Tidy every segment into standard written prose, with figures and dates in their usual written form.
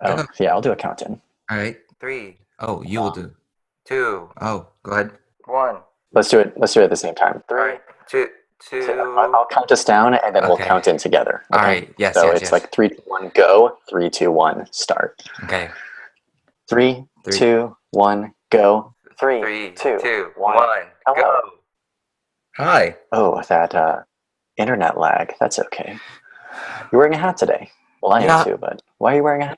Oh, Go. yeah, I'll do a countdown. All right. Three. Oh, you will Um, do. Two. Oh, go ahead. One. let's do it. Let's do it at the same time. All Three, right. Two. two. Two. I'll count us down, and then we'll Okay. count in together. All Okay. right. Yes, So yes, it's yes. like three, two, one, go. Three, two, one, start. Okay. Three, Three. two, one, go. Three, Three, two, two, one. one, Hello. go. Hi. Oh, that internet lag. That's okay. You're wearing a hat today. Well, I am Yeah. too, but why are you wearing a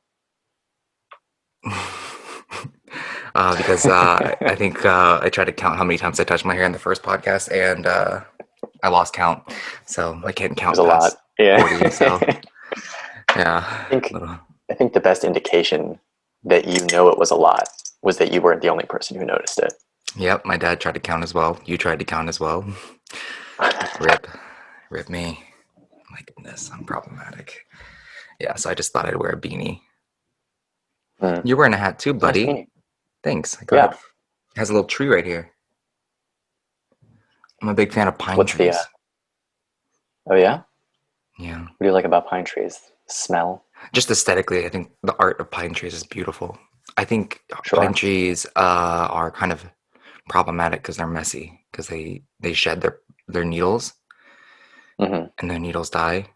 Because I hat? think I tried to count how many times I touched my hair in the first podcast, and I lost count, so I can't There's count a lot. past Yeah. 40. So I yeah, think little. I think the best indication that you know it was a lot was that you weren't the only person who noticed it. Yep, my dad tried to count as well. You tried to count as well. Rip, rip me. My goodness, I'm problematic. Yeah, so I just thought I'd wear a beanie. Mm. You're wearing a hat too, Nice buddy. meeting. Thanks. I got it. Yeah. It has a little tree right here. I'm a big fan of pine What's the? trees. Oh yeah. Yeah, What do you like about pine trees? Smell. just aesthetically, I think the art of pine trees is beautiful. I think pine Sure. trees are kind of problematic because they're messy because they shed their needles Hmm. and their needles die.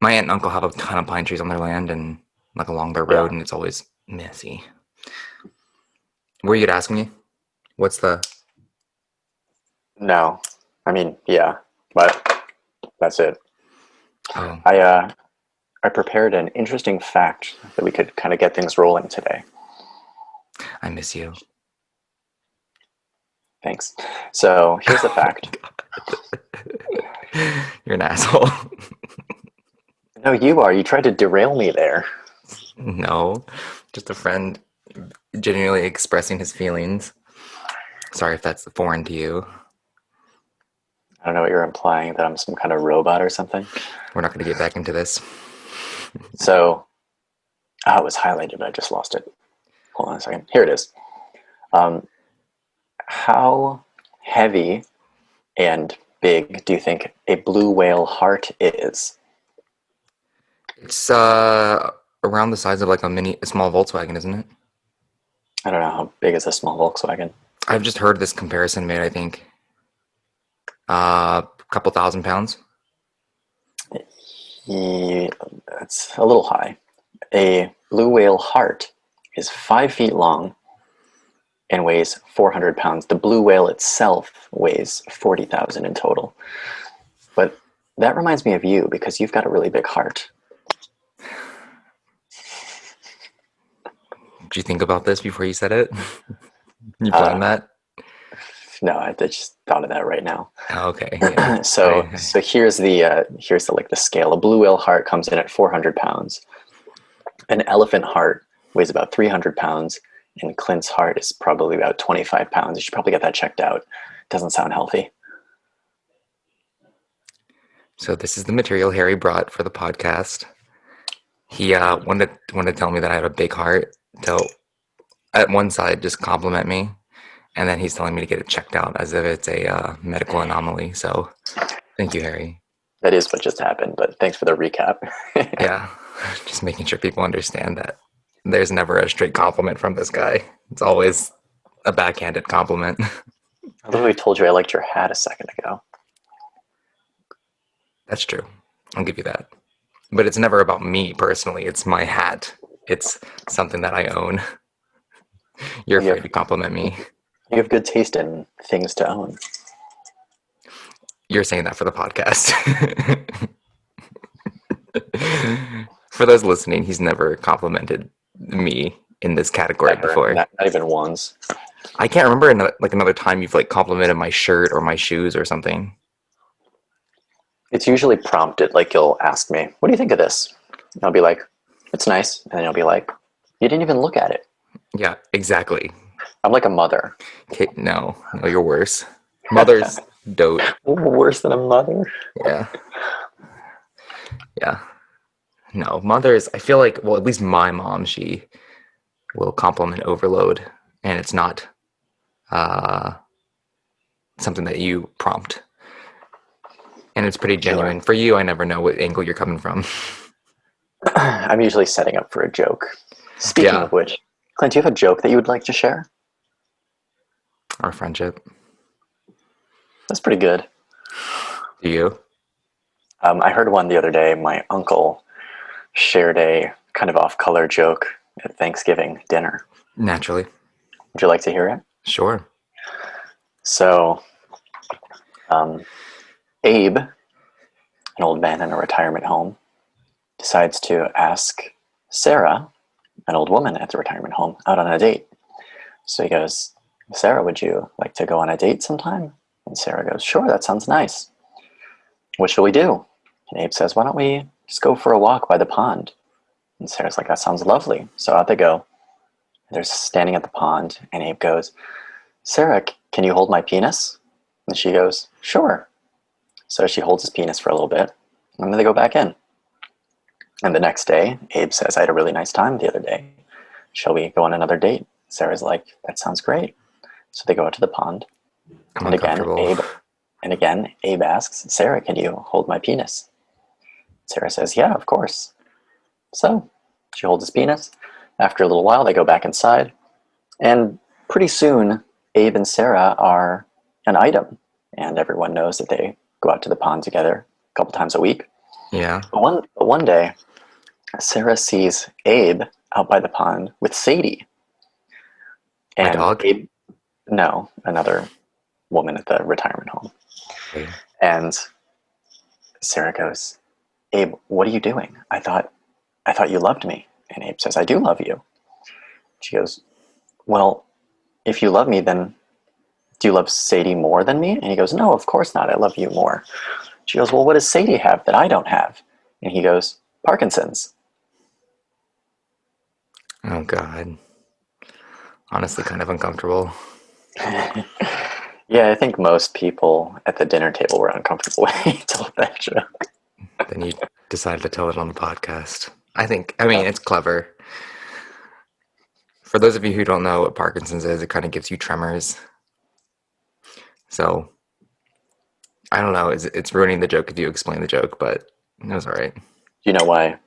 My aunt and uncle have a ton of pine trees on their land and like along their road, Yeah. and it's always messy. Were you asking me? What's the? No. I mean, yeah, but that's it. Oh, I uh, I prepared an interesting fact that we could kind of get things rolling today. I miss you. Thanks. So here's the Oh fact. my god, you're an asshole. No, you are. You tried to derail me there. No, just a friend genuinely expressing his feelings. Sorry if that's foreign to you. I don't know what you're implying, that I'm some kind of robot or something. We're not going to get back into this. So, oh, it was highlighted, but I just lost it. Hold on a second. Here it is. Um, how heavy and big do you think a blue whale heart is? It's around the size of like a small Volkswagen, isn't it? I don't know how big is a small Volkswagen. I've just heard this comparison made. I think a couple thousand pounds. That's a little high. A blue whale heart is 5 feet long and weighs 400 pounds. The blue whale itself weighs 40,000 in total. But that reminds me of you because you've got a really big heart. Did you think about this before you said it? You Uh, planned that? no, I just thought of that right now. Oh, okay, yeah. So here's the like the scale. A blue whale heart comes in at 400 pounds. An elephant heart weighs about 300 pounds, and Clint's heart is probably about 25 pounds. You should probably get that checked out. Doesn't sound healthy. So this is the material Harry brought for the podcast. He wanted to tell me that I have a big heart. So at one side, just compliment me, and then he's telling me to get it checked out as if it's a medical anomaly. So thank you, Harry. That is what just happened, but thanks for the recap. Yeah, just making sure people understand that there's never a straight compliment from this guy. It's always a backhanded compliment. I literally told you I liked your hat a second ago. That's true. I'll give you that. But it's never about me personally. It's my hat. It's something that I own. You're Well, afraid to compliment you me. have good taste in things to own. You're saying that for the podcast. For those listening, he's never complimented me in this category Never, before. not even once. I can't remember another time you've like complimented my shirt or my shoes or something. It's usually prompted, like you'll ask me, "What do you think of this?" And I'll be like, "It's nice," and then you'll be like, "You didn't even look at it." Yeah, exactly. I'm like a mother. Okay, no, no, you're worse. Mothers dote. Worse than a mother. Yeah, yeah. No, mothers. I feel like, well, at least my mom, she will compliment overload, and it's not uh, something that you prompt, and it's pretty Sure. genuine. For you, I never know what angle you're coming from. I'm usually setting up for a joke. Speaking Yeah, of which, Clint, do you have a joke that you would like to share? our friendship. That's pretty good. Do you? I heard one the other day. My uncle shared a kind of off-color joke at Thanksgiving dinner. Naturally. Would you like to hear it? Sure. So, Abe, an old man in a retirement home, decides to ask Sarah, an old woman at the retirement home, out on a date. So he goes, Sarah, would you like to go on a date sometime? And Sarah goes, sure, that sounds nice. What shall we do? And Abe says, why don't we just go for a walk by the pond? And Sarah's like, that sounds lovely. So out they go. They're standing at the pond, and Abe goes, Sarah, can you hold my penis? And she goes, sure. So she holds his penis for a little bit, and then they go back in. And the next day, Abe says, I had a really nice time the other day. Shall we go on another date? Sarah's like, that sounds great. So they go out to the pond. I'm And again, uncomfortable. Abe asks, Sarah, can you hold my penis? Sarah says, yeah, of course. So she holds his penis. After a little while, they go back inside. And pretty soon, Abe and Sarah are an item. And everyone knows that they go out to the pond together a couple times a week. Yeah. But one day, Sarah sees Abe out by the pond with Sadie. My And dog? Abe, no, another woman at the retirement home. Okay. And Sarah goes, Abe, what are you doing? I thought you loved me. And Abe says, I do love you. She goes, well, if you love me, then do you love Sadie more than me? And he goes, no, of course not. I love you more. She goes, well, what does Sadie have that I don't have? And he goes, Parkinson's. Oh, God. Honestly, kind of uncomfortable. Yeah, I think most people at the dinner table were uncomfortable when he told that joke. Then you decided to tell it on the podcast. I mean, it's clever. For those of you who don't know what Parkinson's is, it kind of gives you tremors. So, I don't know. It's ruining the joke if you explain the joke, but it was all right. Do you know why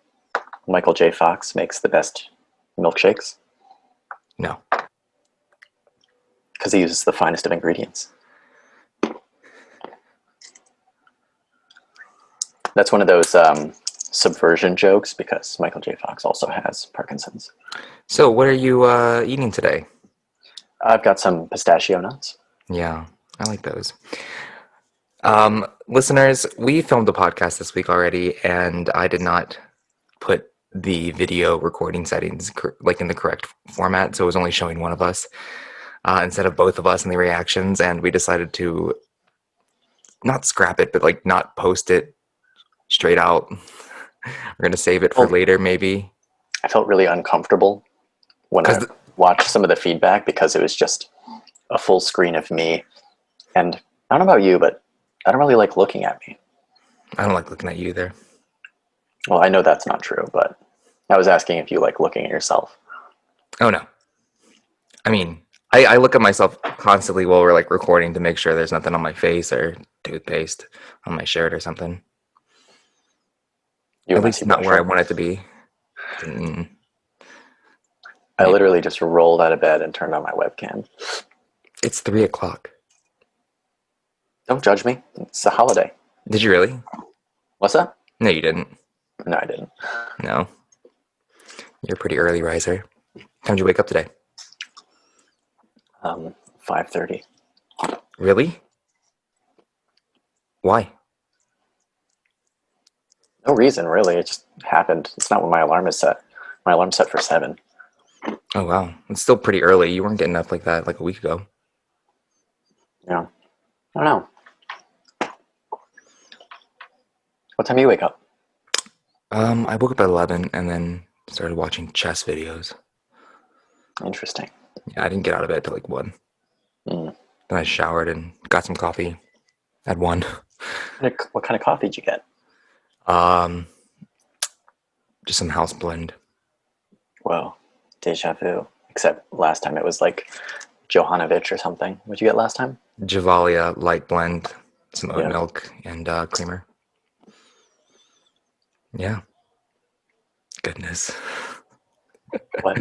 Michael J. Fox makes the best milkshakes? No. Because he uses the finest of ingredients. That's one of those subversion jokes because Michael J. Fox also has Parkinson's. So, what are you eating today? I've got some pistachio nuts. Yeah, I like those. Listeners, we filmed a podcast this week already, and I did not put the video recording settings in the correct format, so it was only showing one of us instead of both of us in the reactions, and we decided to not scrap it, but not post it straight out. We're gonna save it for later, maybe. I felt really uncomfortable when I watched some of the feedback because it was just a full screen of me. And I don't know about you, but I don't really like looking at me. I don't like looking at you either. Well, I know that's not true, but I was asking if you like looking at yourself. Oh, no. I mean, I look at myself constantly while we're recording to make sure there's nothing on my face or toothpaste on my shirt or something. At least not where I want it to be. I literally just rolled out of bed and turned on my webcam. It's 3:00. Don't judge me. It's a holiday. Did you really? What's that? No, you didn't. No, I didn't. No. You're a pretty early riser. Time did you wake up today? 5:30. Really? Why? No reason, really. It just happened. It's not when my alarm is set. My alarm's set for 7. Oh, wow. It's still pretty early. You weren't getting up like that a week ago. Yeah. I don't know. What time do you wake up? I woke up at 11 and then started watching chess videos. Interesting. Yeah, I didn't get out of bed till 1. Mm. Then I showered and got some coffee at 1. What kind of coffee did you get? Just some house blend. Whoa. Deja vu. Except last time it was Johanovic or something. What'd you get last time? Javalia light blend, some oat milk, and creamer. Yeah. Goodness. What?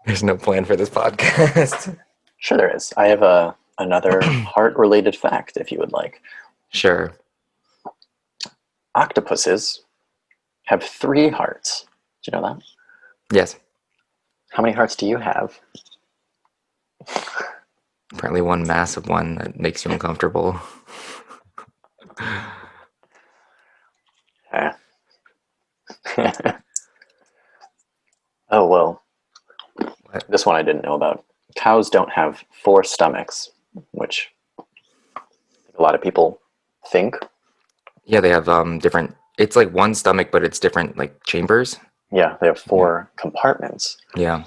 There's no plan for this podcast. Sure, there is. I have another heart-related fact, if you would like. Sure. Octopuses have 3 hearts. Do you know that? Yes. How many hearts do you have? Apparently one massive one that makes you uncomfortable. Eh. Oh, well, What? this one I didn't know about. Cows don't have 4 stomachs, which a lot of people think. Yeah, they have different. It's like one stomach, but it's different like chambers. Yeah, they have Yeah. 4 compartments. Yeah.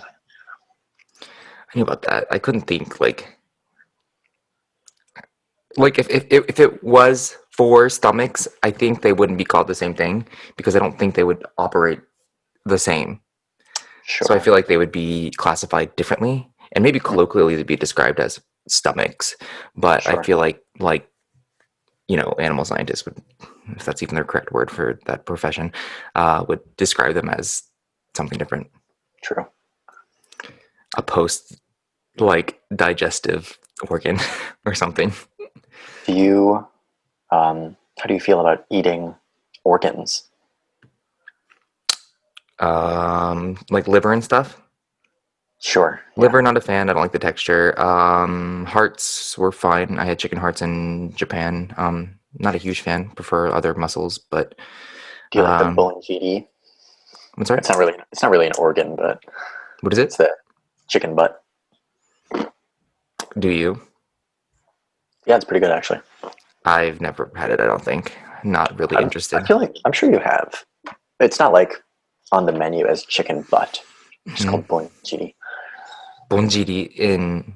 I knew about that. I couldn't think like if it was 4 stomachs, I think they wouldn't be called the same thing because I don't think they would operate the same. So I Sure. feel like they would be classified differently, and maybe colloquially they'd be described as stomachs. But I Sure. feel like animal scientists would, if that's even the correct word for that profession, would describe them as something different, True. a post like digestive organ or something. Do you, how do you feel about eating organs? Like liver and stuff. Sure. Yeah. Liver, not a fan. I don't like the texture. Hearts were fine. I had chicken hearts in Japan. Not a huge fan. Prefer other mussels, but Do you like the um, bone GD? I'm sorry. It's not really an organ, but What is it's it? the chicken butt. Do you? Yeah, it's pretty good actually. I've never had it. I don't think. Not really I interested. feel like I'm sure you have. It's not like on the menu as chicken butt. It's just Mm-hmm. called bone GD. Bonjiri in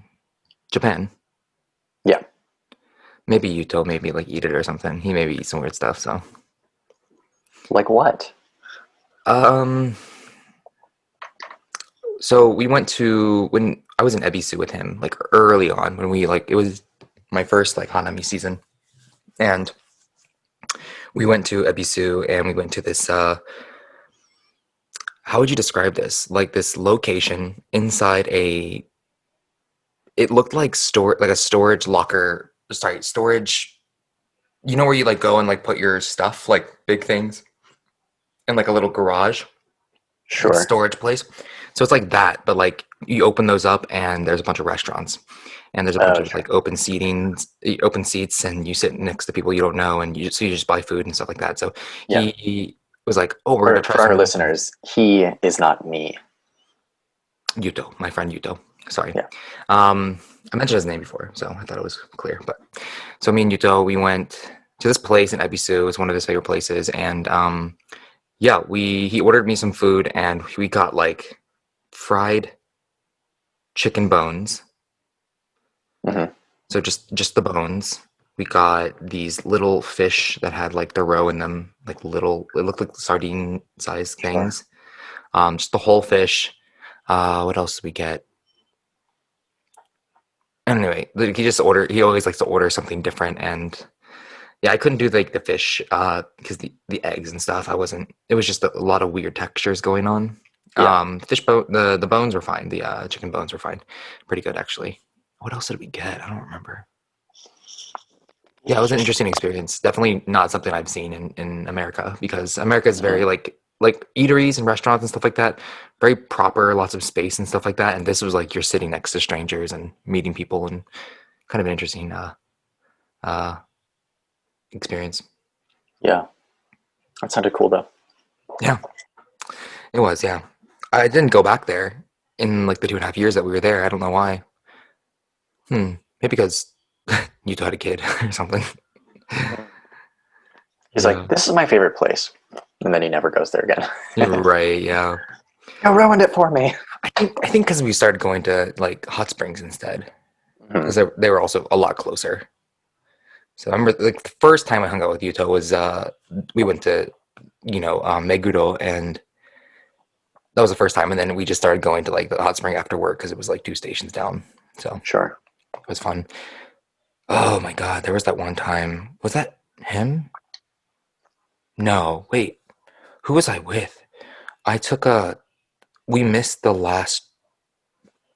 Japan. Yeah. Maybe Yuto maybe like eat it or something. He maybe eats some weird stuff. So, Like what? um, so we went to when I was in Ebisu with him, like early on when we like it was my first like Hanami season, and we went to Ebisu and we went to this. How would you describe this? Like this location inside a. It looked like a storage locker. Sorry, storage. You know where you like go and like put your stuff, like big things, in like a little garage, like Sure. storage place. So it's like that, but like you open those up and there's a bunch of restaurants and there's a bunch Oh, of sure. like open seats, and you sit next to people you don't know, and you just buy food and stuff like that. So Yeah. he was like, "Oh, we're gonna For try for our some of this." And listeners, he is not me. Yuto, my friend Yuto. Sorry. Yeah. I mentioned his name before, so I thought it was clear. But so me and Yuto, we went to this place in Ebisu. It's one of his favorite places, and yeah, he ordered me some food, and we got like fried chicken bones. Hmm. So just the bones. We got these little fish that had like the roe in them, like little. It looked like sardine sized Sure. things. Just the whole fish. What else did we get? Anyway, like, he just ordered. He always likes to order something different, and yeah, I couldn't do like the fish because the eggs and stuff. I wasn't. It was just a lot of weird textures going on. Yeah. Fish bone. The bones were fine. The chicken bones were fine. Pretty good actually. What else did we get? I don't remember. Yeah, it was an interesting experience. Definitely not something I've seen in America because America is Hmm. very like eateries and restaurants and stuff like that, very proper, lots of space and stuff like that. And this was like you're sitting next to strangers and meeting people and kind of an interesting uh, experience. Yeah. That sounded cool though. Yeah, it was. Yeah, I didn't go back there in like the 2.5 years that we were there. I don't know why. Maybe because you had a kid or something. He's like, Yeah, this is my favorite place. And then he never goes there again. you're right. Yeah. You ruined it for me. I think because we started going to like hot springs instead Hmm. because they were also a lot closer. So I remember like the first time I hung out with Yuto was we went to Meguro, and that was the first time, and then we just started going to like the hot spring after work because it was like 2 stations down. So Sure. it was fun. Oh my god, there was that one time. Was that him? No, wait. Who was I with? I took a we missed the last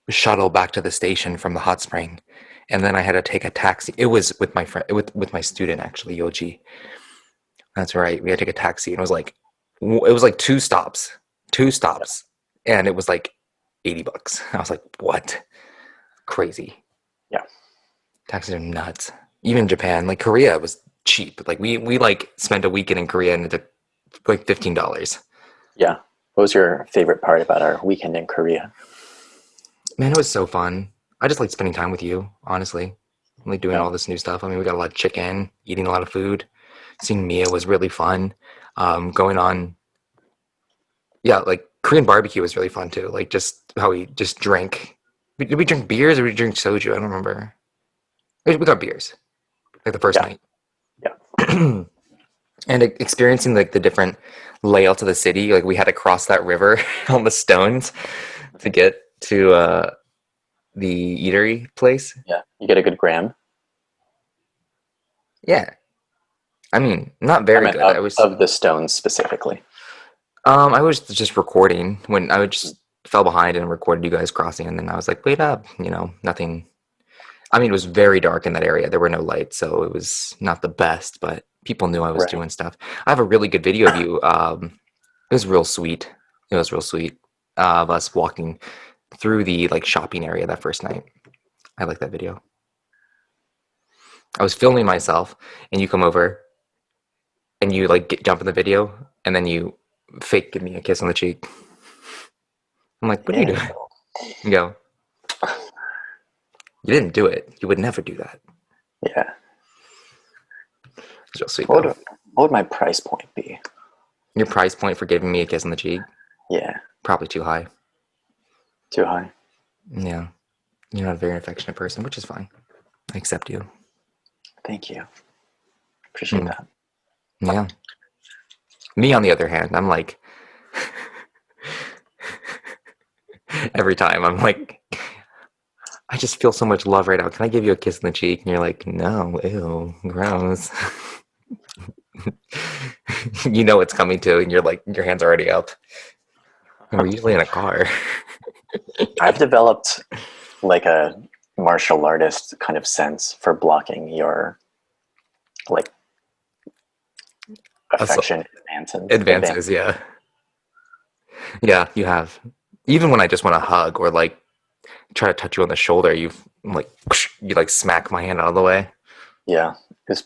shuttle back to the station from the hot spring, and then I had to take a taxi. It was with my friend, with my student actually, Yoji. That's right. We had to take a taxi, and it was like two stops, and it was like $80. I was like, what? Crazy. Yeah. Taxis are nuts. Even Japan, like Korea, was cheap. Like we like spent a weekend in Korea, and it took like $15. Yeah. What was your favorite part about our weekend in Korea? Man, it was so fun. I just like spending time with you, honestly. Like doing Yeah. all this new stuff. I mean, we got a lot of chicken, eating a lot of food. Seeing Mia was really fun. Going on, yeah, like Korean barbecue was really fun too. Like just how we just drank. Did we drink beers or did we drink soju? I don't remember. We got beers like the first Yeah. night. Yeah. And experiencing like the different layouts of the city. Like we had to cross that river on the stones to get to the eatery place. Yeah. You get a good gram. Yeah, I mean, not I very meant good. of the stones specifically. I was just recording when I would just fell behind and recorded you guys crossing, and then I was like, wait up, nothing. I mean, it was very dark in that area. There were no lights, so it was not the best, but people knew I was Right. doing stuff. I have a really good video of you. It was real sweet. It was real sweet of us walking through the like shopping area that first night. I like that video. I was filming myself, and you come over, and you like jump in the video, and then you fake give me a kiss on the cheek. I'm like, what are you Yeah. doing? You go, you didn't do it. You would never do that. Yeah. It's real sweet What though. would, what would my price point be? Your price point for giving me a kiss on the cheek, Yeah. probably too high. Too high. Yeah. You're not a very affectionate person, which is fine. I accept you. Thank you. Appreciate Mm, that. yeah. Me, on the other hand, I'm like, every time, I'm like, I just feel so much love right now. Can I give you a kiss on the cheek? And you're like, no, ew, gross. You know it's coming too, and you're like, your hand's already up. And we're usually in a car. I've developed like a martial artist kind of sense for blocking your like So, affection advances. advances, yeah. Yeah, you have. Even when I just want to hug or like try to touch you on the shoulder, you like smack my hand out of the way. Yeah. It's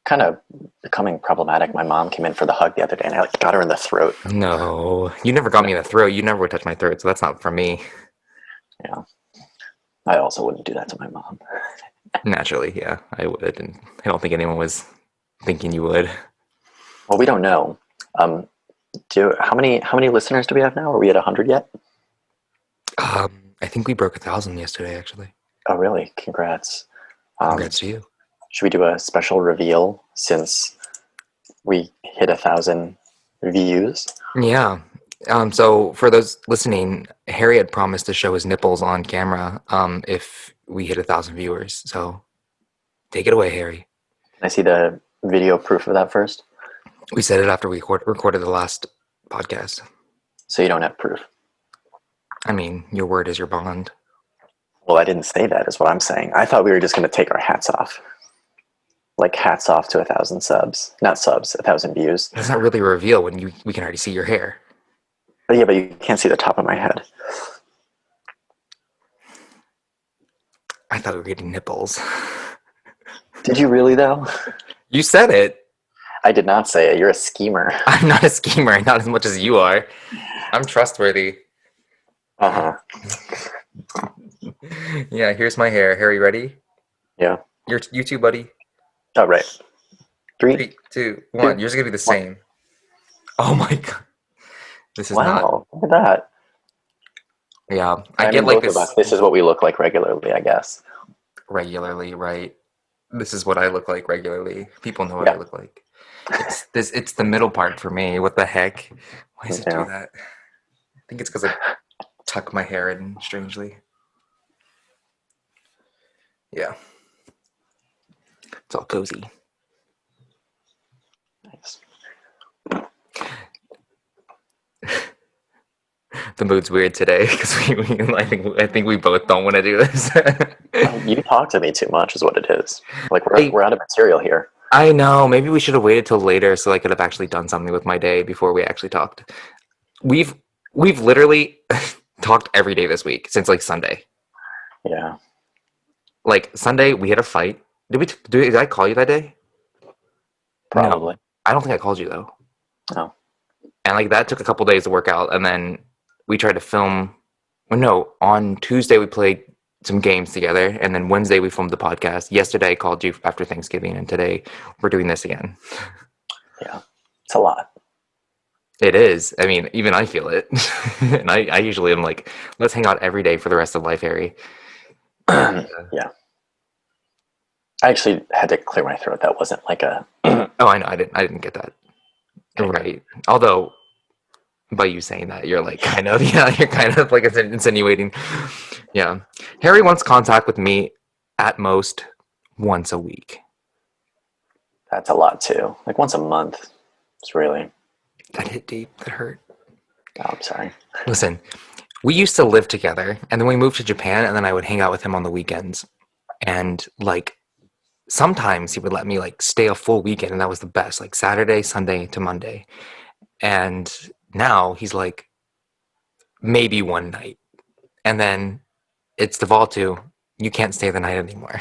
kind of becoming problematic. My mom came in for the hug the other day and I like got her in the throat. No, you never got me in the throat. You never would touch my throat, so that's not for me. Yeah. I also wouldn't do that to my mom. Naturally, yeah, I would, and I don't think anyone was thinking you would. Well, we don't know. Um, how many listeners do we have now? Are we at 100 yet? I think we broke 1,000 yesterday. Actually, Oh, really? Congrats. congrats to you. Should we do a special reveal since we hit 1,000 views? Yeah. So for those listening, Harry had promised to show his nipples on camera. If we hit 1,000 viewers, so take it away, Harry. Can I see the video proof of that first? We said it after we recorded the last podcast. So you don't have proof. I mean, your word is your bond. Well, I didn't say that, is what I'm saying. I thought we were just going to take our hats off. Like hats off to 1,000 subs. Not subs, 1,000 views. That's not really a reveal when we can already see your hair. But yeah, but you can't see the top of my head. I thought we were getting nipples. Did you really, though? You said it. I did not say it. You're a schemer. I'm not a schemer, not as much as you are. I'm trustworthy. Uh-huh. Yeah, here's my hair. Harry, ready? Yeah. You too, buddy. Oh, right. 3. 3, 2, 1. Yours is gonna be the same. Oh my god. This is not. Wow, look at that. Yeah, I I get mean, like both of this us. This is what we look like regularly, I guess. regularly, right? This is what I look like regularly. People know what I Yeah. look like. It's the middle part for me. What the heck? Why does it do Yeah. that? I think it's because I tuck my hair in strangely. Yeah. It's all cozy. Nice. The mood's weird today because I think we both don't want to do this. You talk to me too much, is what it is. Like I we're out of material here. I know. Maybe we should have waited till later so I could have actually done something with my day before we actually talked. We've literally talked every day this week since like Sunday. Yeah, Like Sunday, we had a fight. Did I call you that day? probably. No, I don't think I called you though. Oh, And like that took a couple days to work out, and then we tried to film. Well, no, on Tuesday we played some games together, and then Wednesday we filmed the podcast. Yesterday I called you after Thanksgiving, and today we're doing this again. yeah. It's a lot. It is. I mean, even I feel it, and I usually am like, let's hang out every day for the rest of life, Harry. Yeah. I actually had to clear my throat. That wasn't like a. Oh, I know. I didn't get that. Right. Although, by you saying that, you're like kind of you're kind of like insinuating. Yeah. Harry wants contact with me at most once a week. That's a lot too. Like once a month. It's really. That hit deep. That hurt. Oh, I'm sorry. Listen, we used to live together, and then we moved to Japan, and then I would hang out with him on the weekends, and like sometimes he would let me like stay a full weekend, and that was the best, like Saturday, Sunday to Monday. And now he's like maybe one night, and then it's devolved to you can't stay the night anymore.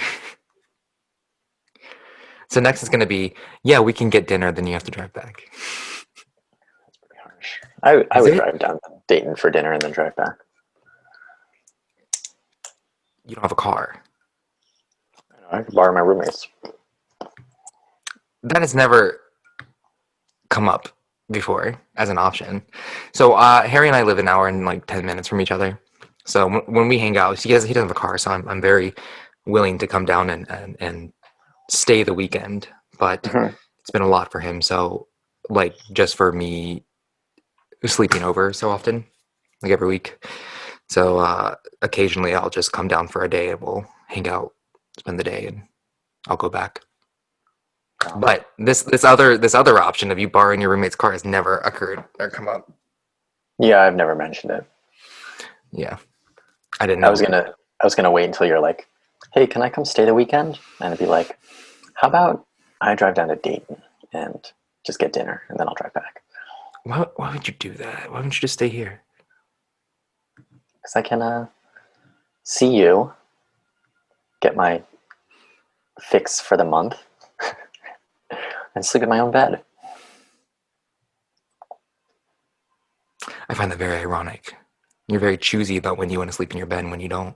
So next is going to be, yeah, we can get dinner, then you have to drive back. That's pretty harsh. I Is would it? drive down to Dayton for dinner and then drive back. You don't have a car. I could borrow my roommates. That has never come up before as an option. So Harry and I live an hour and like 10 minutes from each other. So when we hang out, he doesn't have a car, so I'm very willing to come down and stay the weekend. But Mhm. it's been a lot for him. So like just for me sleeping over so often, like every week. So occasionally I'll just come down for a day and we'll hang out, spend the day, and I'll go back. Oh. But this other option of you borrowing your roommate's car has never occurred or come up. Yeah, I've never mentioned it. Yeah, I didn't know. I was gonna wait until you're like, hey, can I come stay the weekend? And it'd be like, how about I drive down to Dayton and just get dinner and then I'll drive back. Why would you do that? Why wouldn't you just stay here? Because I can see you, get my fix for the month, and sleep in my own bed. I find that very ironic. You're very choosy about when you want to sleep in your bed and when you don't.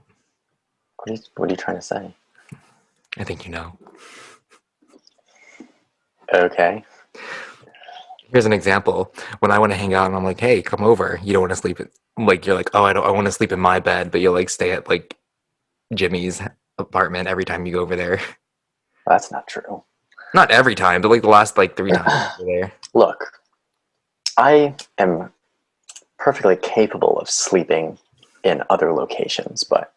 What are you trying to say? I think you know. Okay. Here's an example. When I want to hang out and I'm like, hey, come over. You don't want to sleep at, like, you're like, oh, I want to sleep in my bed, but you'll like stay at like Jimmy's apartment every time you go over there. That's not true. Not every time, but like the last like 3 times you were there. Look, I am perfectly capable of sleeping in other locations, but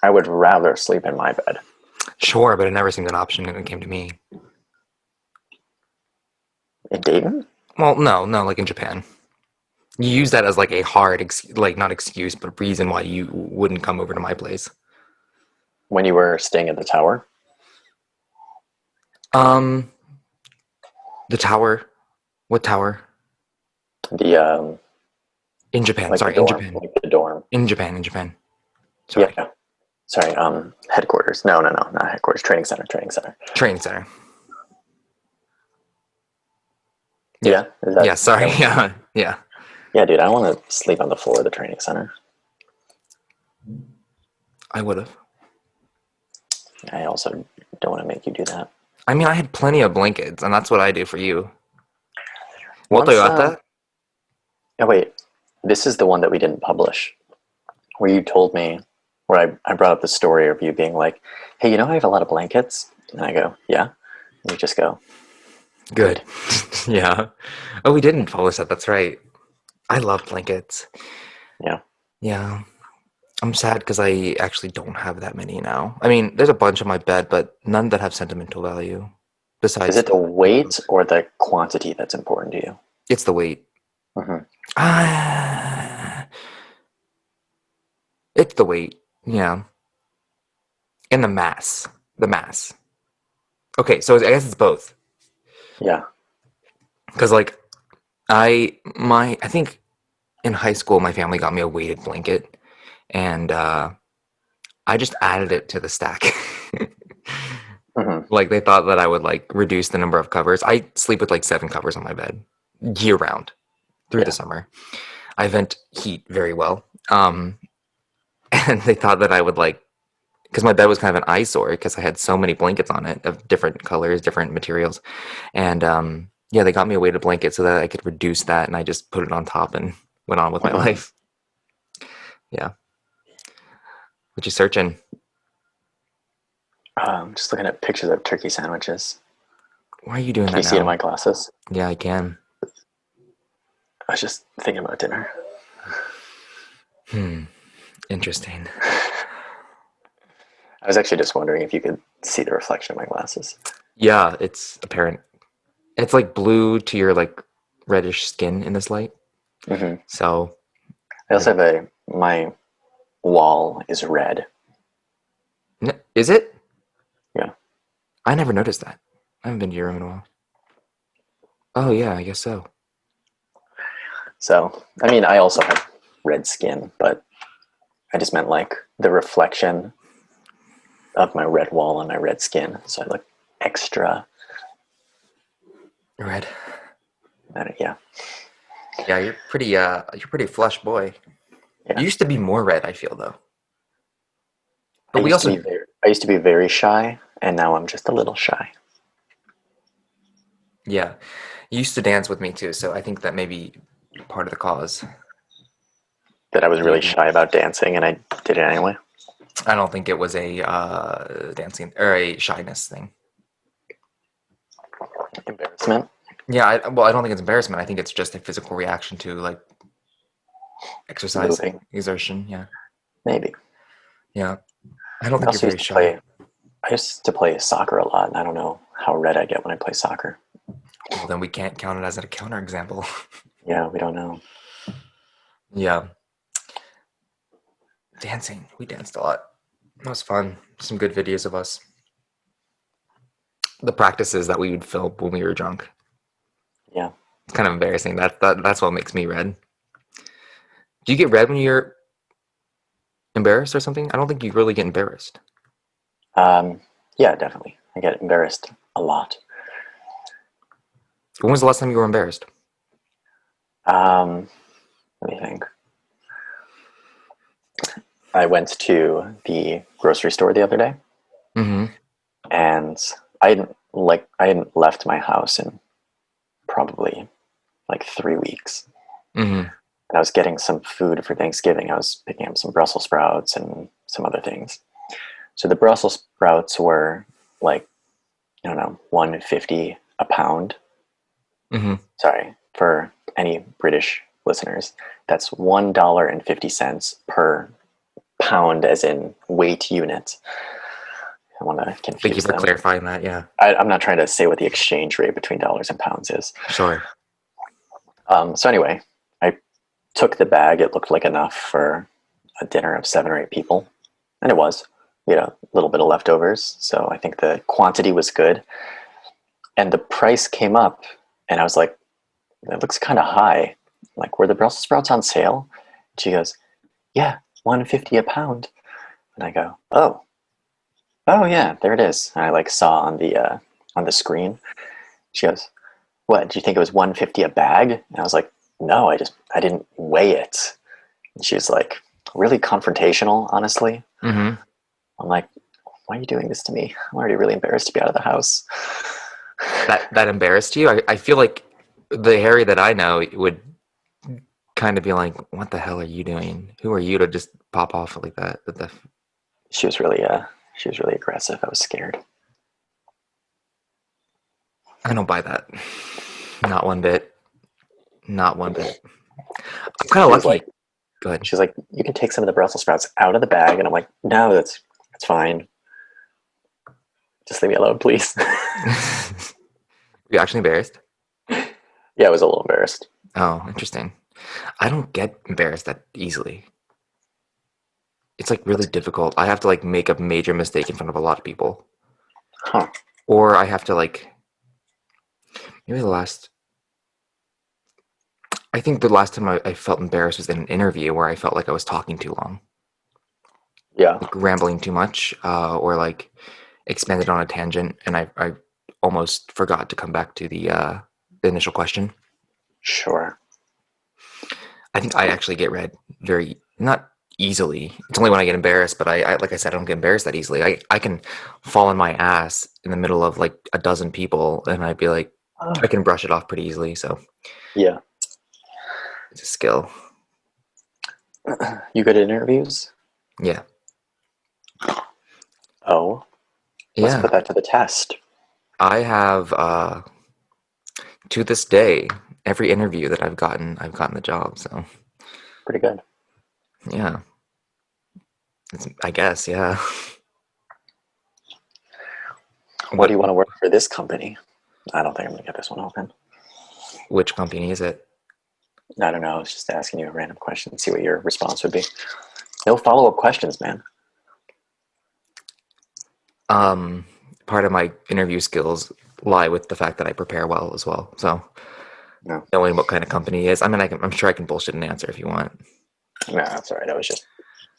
I would rather sleep in my bed. Sure, but it never seemed an option when it came to me. In Dayton? Well, no, like in Japan. You use that as like a hard, like not excuse, but reason why you wouldn't come over to my place. When you were staying at the tower? The tower. What tower? The In Japan. like Sorry, the in dorm, Japan. like the dorm. In Japan. Sorry. Yeah. Sorry. Headquarters. No, not headquarters. Training center. Training center. Yeah. Is that, Yeah, sorry. is that- Yeah. yeah, dude. I want to sleep on the floor of the training center. I would have. I also don't want to make you do that. I mean, I had plenty of blankets, and that's what I do for you. What Once, you got that? Oh wait, this is the one that we didn't publish, where you told me, where I brought up the story of you being like, hey, you know I have a lot of blankets? And I go, yeah. And you just go, Good. Yeah. Oh, we didn't publish that. That's right. I love blankets. yeah. Yeah. I'm sad because I actually don't have that many now. I mean, there's a bunch on my bed, but none that have sentimental value. Besides, Is it the weight or the quantity that's important to you? it's the weight. Mm-hmm. Ah, It's the weight, yeah, and the mass. The mass. Okay, so I guess it's both. Yeah. Because like I think in high school my family got me a weighted blanket, and I just added it to the stack. Hmm. Like they thought that I would like reduce the number of covers. I sleep with like 7 covers on my bed year round through the Yeah. summer. I vent heat very well. And they thought that I would like, because my bed was kind of an eyesore because I had so many blankets on it of different colors, different materials. And yeah, they got me a weighted blanket so that I could reduce that, and I just put it on top and went on with my Hmm. life. Yeah. What you searching? Just looking at pictures of turkey sandwiches. Why are you doing Can that you see it in now? my glasses? Yeah, I can. I was just thinking about dinner. Interesting. I was actually just wondering if you could see the reflection of my glasses. Yeah, it's apparent. It's like blue to your like reddish skin in this light. Hmm. So, I also have my wall is red. is it? Yeah. I never noticed that. I haven't been to your room in a while. Oh yeah, I guess so. So, I mean, I also have red skin, but I just meant like the reflection of my red wall on my red skin. So I look extra. Red. Yeah. Yeah, you're pretty flush boy. Yeah. You used to be more red, I feel though. I But we used to also be I used to be very shy, and now I'm just a little shy. yeah, you used to dance with me too, so I think that may be part of the cause. That I was You really being, shy about dancing, and I did it anyway. I don't think it was a dancing or a shyness thing. Embarrassment, Yeah, well, I don't think it's embarrassment. I think it's just a physical reaction to like exercise, moving, exertion. Yeah, maybe. yeah. I don't I think you're also very used to shy. play. I used to play soccer a lot, and I don't know how red I get when I play soccer. Well, then we can't count it as a counterexample. Yeah, we don't know. Yeah, dancing. We danced a lot. That was fun. Some good videos of us. The practices that we would film when we were drunk. Yeah. It's kind of embarrassing. That's what makes me red. Do you get red when you're embarrassed or something? I don't think you really get embarrassed. Um, yeah, definitely. I get embarrassed a lot. When was the last time you were embarrassed? Um, Let me think. I went to the grocery store the other day, Mm-hmm. and I hadn't left my house in probably like 3 weeks. Mm-hmm. And I was getting some food for Thanksgiving. I was picking up some Brussels sprouts and some other things. So the Brussels sprouts were like, I don't know, 150 a pound. Mm-hmm. Sorry, for any British listeners, that's $1.50 per pound, as in weight unit. I want to Thank you confuse for them. clarifying that. Yeah. I'm not trying to say what the exchange rate between dollars and pounds is. Sure. So anyway, I took the bag. It looked like enough for a dinner of 7 or 8 people, and it was. We had a little bit of leftovers, so I think the quantity was good. And the price came up, and I was like, "That looks kind of high. Like, were the Brussels sprouts on sale?" And she goes, "Yeah, 150 a pound." And I go, "Oh yeah, there it is." And I like saw on the screen. She goes, "What? Do you think it was 150 a bag?" And I was like, "No, I didn't weigh it." And she was like, really confrontational, honestly. Mm-hmm. I'm like, "Why are you doing this to me? I'm already really embarrassed to be out of the house." That embarrassed you? I feel like the Harry that I know would kind of be like, "What the hell are you doing? Who are you to just pop off like that?" She she was really aggressive. I was scared. I don't buy that. Not one bit. Not one bit. I'm kind of She was like, lucky. Go ahead. "You can take some of the Brussels sprouts out of the bag," and I'm like, "No, that's fine. Just leave me alone, please." You actually embarrassed? Yeah, I was a little embarrassed. Oh, interesting. I don't get embarrassed that easily. it's like really difficult. I have to like make a major mistake in front of a lot of people, Huh. or I have to like maybe the last. I think the last time I felt embarrassed was in an interview where I felt like I was talking too long, Yeah. like rambling too much, or like expanded on a tangent, and I almost forgot to come back to the initial question. Sure. I think I actually get read very not easily. It's only when I get embarrassed, but I like I said, I don't get embarrassed that easily. I can fall on my ass in the middle of like a dozen people, and I'd be like, I can brush it off pretty easily. So Yeah. it's a skill. You good at interviews? Yeah, Oh, let's yeah. put that to the test. I have to this day every interview that I've gotten the job. So Pretty good. yeah, I guess yeah. Why do What you want to work for this company? I don't think I'm going to get this one open. which company is it? I don't know. I was just asking you a random question. See what your response would be. No follow-up questions, man. Part of my interview skills lie with the fact that I prepare well as well. So No. knowing what kind of company it is, I mean, I'm sure I can bullshit an answer if you want. No, that's all right. I was just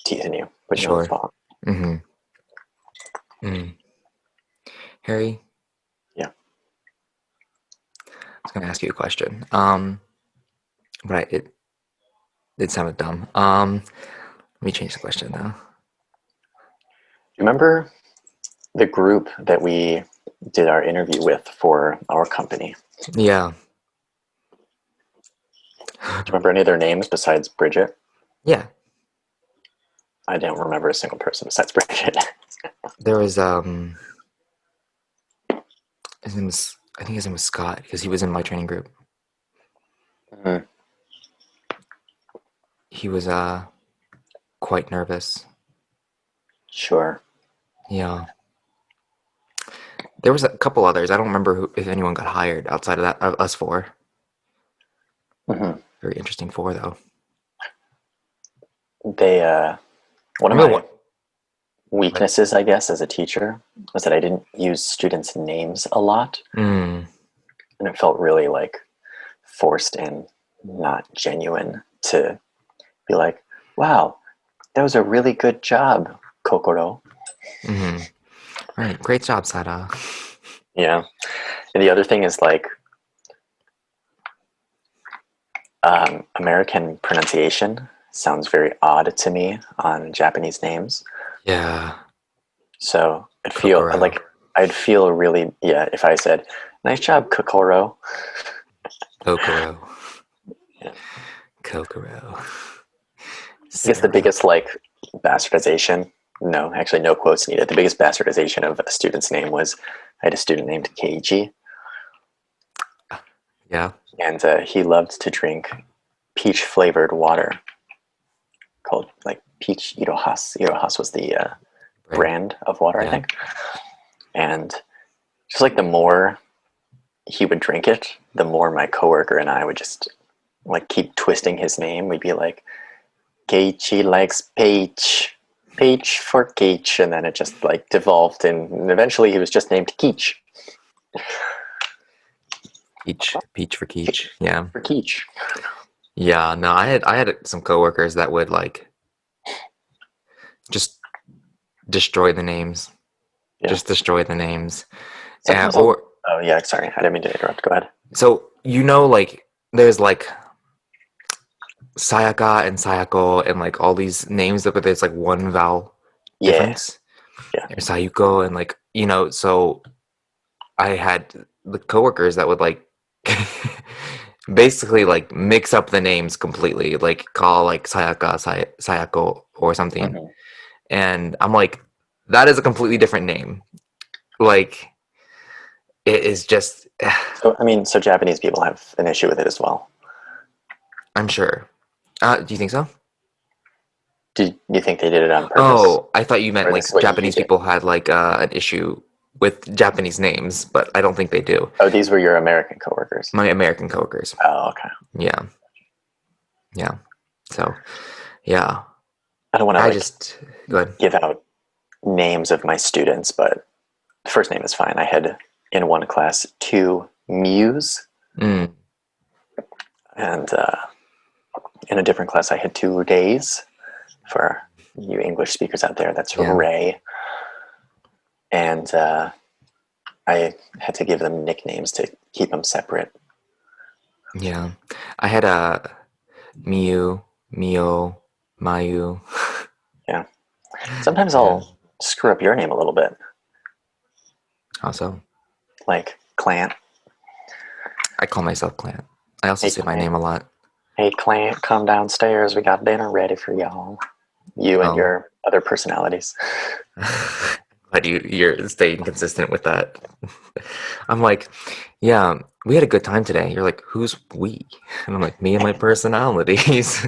teasing you, putting you on the Sure. spot. Mm-hmm. Mm. Harry, Yeah. I was gonna ask you a question. But it sounded dumb. Let me change the question though. You remember the group that we did our interview with for our company? Yeah. Do you remember any of their names besides Bridget? Yeah. I don't remember a single person besides Bridget. There was his name was I think his name was Scott because he was in my training group. Mhm. He was quite nervous. Sure. Yeah. There was a couple others. I don't remember if anyone got hired outside of that of us four. Hmm. Very interesting four though. They, one I of remember my what. weaknesses, I guess, as a teacher was that I didn't use students' names a lot. Mm, And it felt really like forced and not genuine to be like, wow, that was a really good job, Kokoro. mm-hmm. Right. Great job, Sada. Yeah. And the other thing is like American pronunciation sounds very odd to me on Japanese names. Yeah. So Kokoro. I'd feel really, yeah, if I said, nice job, Kokoro. Kokoro. Yeah. Kokoro. I guess the Sarah. biggest like bastardization, no, actually no quotes needed. The biggest bastardization of a student's name was I had a student named Keiji, Yeah. and he loved to drink peach flavored water called like peach Irohas. Irohas was the brand of water, I Yeah. think. And just like the more he would drink it, the more my coworker and I would just like keep twisting his name. We'd be like, Keiichi likes peach, peach for Keich, and then it just like devolved, and eventually he was just named Keich Peach for Keach. Yeah. for Keich. Yeah. No, I had some coworkers that would like just destroy the names. Yeah. Just destroy the names. Sometimes I'll. Or Oh yeah, sorry, I didn't mean to interrupt. Go ahead. so like there's like Sayaka and Sayako and like all these names but there's like one vowel Yeah, difference. yeah. Or Sayuko and like so I had the coworkers that would like basically like mix up the names completely, like call like Sayaka Sayako or something. Hmm. And I'm like, that is a completely different name. Like it is just So I mean, so Japanese people have an issue with it as well. I'm sure. Do you think so? Do you think they did it on purpose, Oh, I thought you meant or this is like what you Japanese did? people had like an issue with Japanese names, but I don't think they do. Oh, these were your American coworkers. My American coworkers. Oh, okay. Yeah. Yeah. So, yeah. I don't want to I like just Good. give out names of my students, but the first name is fine. I had in one class 2 Mews, Mm, and in a different class I had 2 Rays. For you English speakers out there, that's yeah. Ray. And I had to give them nicknames to keep them separate. Yeah. I had a Miu, Mio, Mayu. Yeah. Sometimes Yeah. I'll screw up your name a little bit, Also, like Clant. I call myself Clant. I also Hey, say my Clant. name a lot. Hey, Clant, come downstairs. We got dinner ready for y'all. You and Oh. your other personalities. Glad you're staying consistent with that. I'm like, yeah, we had a good time today. You're like, who's we? And I'm like, me and my personalities.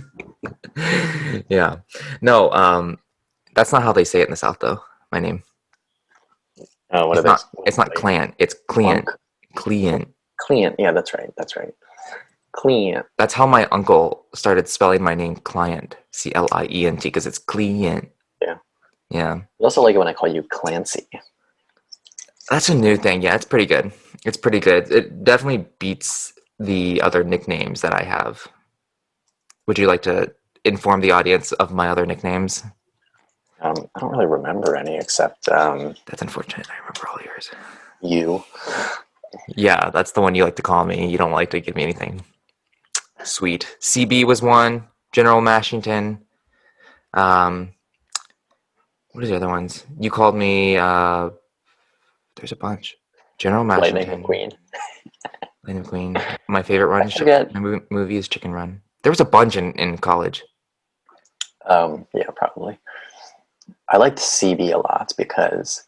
Yeah. No, that's not how they say it in the South though. My name. Oh, what are It's they? not it's not Clant, it's Client. Clunk? Client. Clean. Yeah, that's right. That's right. Clean. That's how my uncle started spelling my name Client. Client, because it's Client. Yeah. Yeah. I also like it when I call you Clancy. That's a new thing. Yeah, it's pretty good. It's pretty good. It definitely beats the other nicknames that I have. Would you like to inform the audience of my other nicknames? I don't really remember any except That's unfortunate. I remember all yours. you. Yeah, that's the one you like to call me. You don't like to give me anything. Sweet. CB was one. General Mashington. Um, what are the other ones? You called me. There's a bunch. General Lightning Mashington. McQueen. Lightning Queen. My favorite run. I forget. My movie is Chicken Run. There was a bunch in college. Yeah, probably. I liked CB a lot because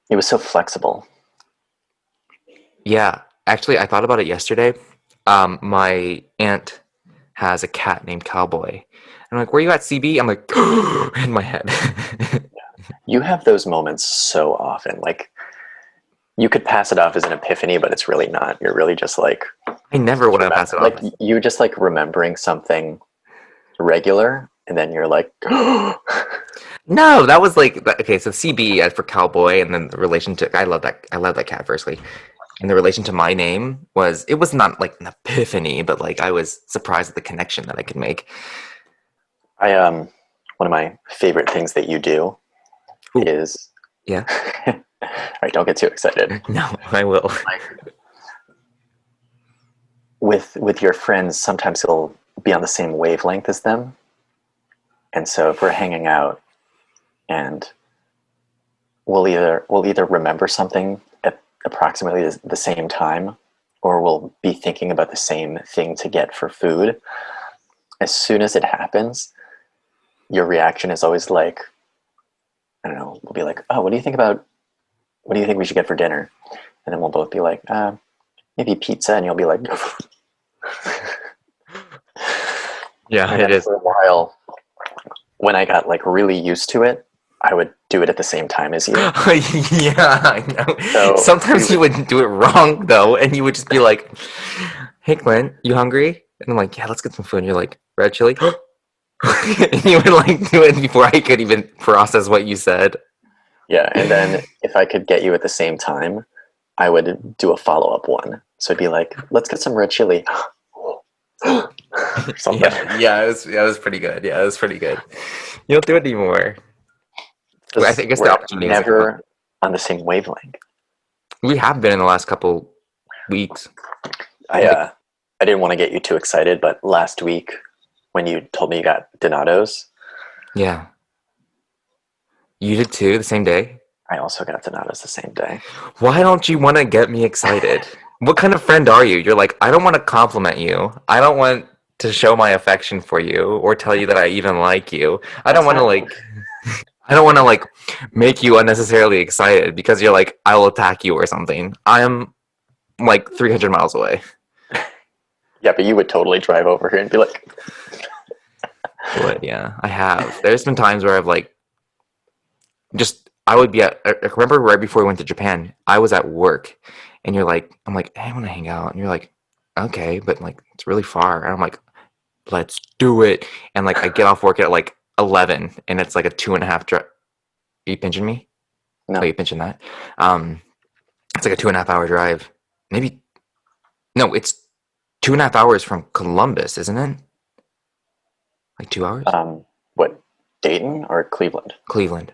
it was so flexible. Yeah, actually, I thought about it yesterday. My aunt has a cat named Cowboy. And I'm like, where you at, CB? I'm like, in my head. You have those moments so often. Like, you could pass it off as an epiphany, but it's really not. You're really just like, I never want to pass it off. like you just like remembering something regular, and then you're like, No, that was like okay. So CB as for Cowboy, and then the relation to I love that. I love that cat. Firstly, and the relation to my name was it was not like an epiphany, but like I was surprised at the connection that I could make. I one of my favorite things that you do Ooh. is Yeah. all right, don't get too excited. No, I will. With your friends, sometimes you'll be on the same wavelength as them, and so if we're hanging out, and we'll either remember something at approximately the same time, or we'll be thinking about the same thing to get for food. As soon as it happens, your reaction is always like, I don't know, we'll be like, oh, what do you think we should get for dinner? And then we'll both be like, maybe pizza, and you'll be like, Yeah, and it then is. for a while, when I got like really used to it, I would do it at the same time as you. Yeah, I know. So Sometimes you would do it wrong though, and you would just be like, "Hey, Clint, you hungry?" And I'm like, "Yeah, let's get some food." And you're like, "Red chili." And you would like do it before I could even process what you said. Yeah, and then if I could get you at the same time, I would do a follow-up one. So it'd be like, let's get some red chili. Something. Yeah, it was pretty good. Yeah, it was pretty good. You don't do it anymore. I think it's the We're opportunity. never on the same wavelength. We have been in the last couple weeks. I didn't want to get you too excited, but last week when you told me you got Donato's, Yeah. You did too, the same day? I also got Donato's the same day. Why don't you want to get me excited? What kind of friend are you? You're like, I don't want to compliment you. I don't want to show my affection for you or tell you that I even like you. I don't want to I don't want to like make you unnecessarily excited because you're like, I will attack you or something. I am like 300 miles away. Yeah, but you would totally drive over here and be like, But yeah, I have. There's been times where I've like I would be at, I remember right before we went to Japan, I was at work and you're like, I'm like, hey, I want to hang out. And you're like, okay, but like, it's really far. And I'm like, let's do it. And like, I get off work at like 11, and it's like a 2.5 drive. Are you pinching me? No. Oh, you pinching that? It's like a 2.5 hour drive. Maybe no, it's 2.5 hours from Columbus, isn't it? Like 2 hours? What, Dayton or Cleveland? Cleveland.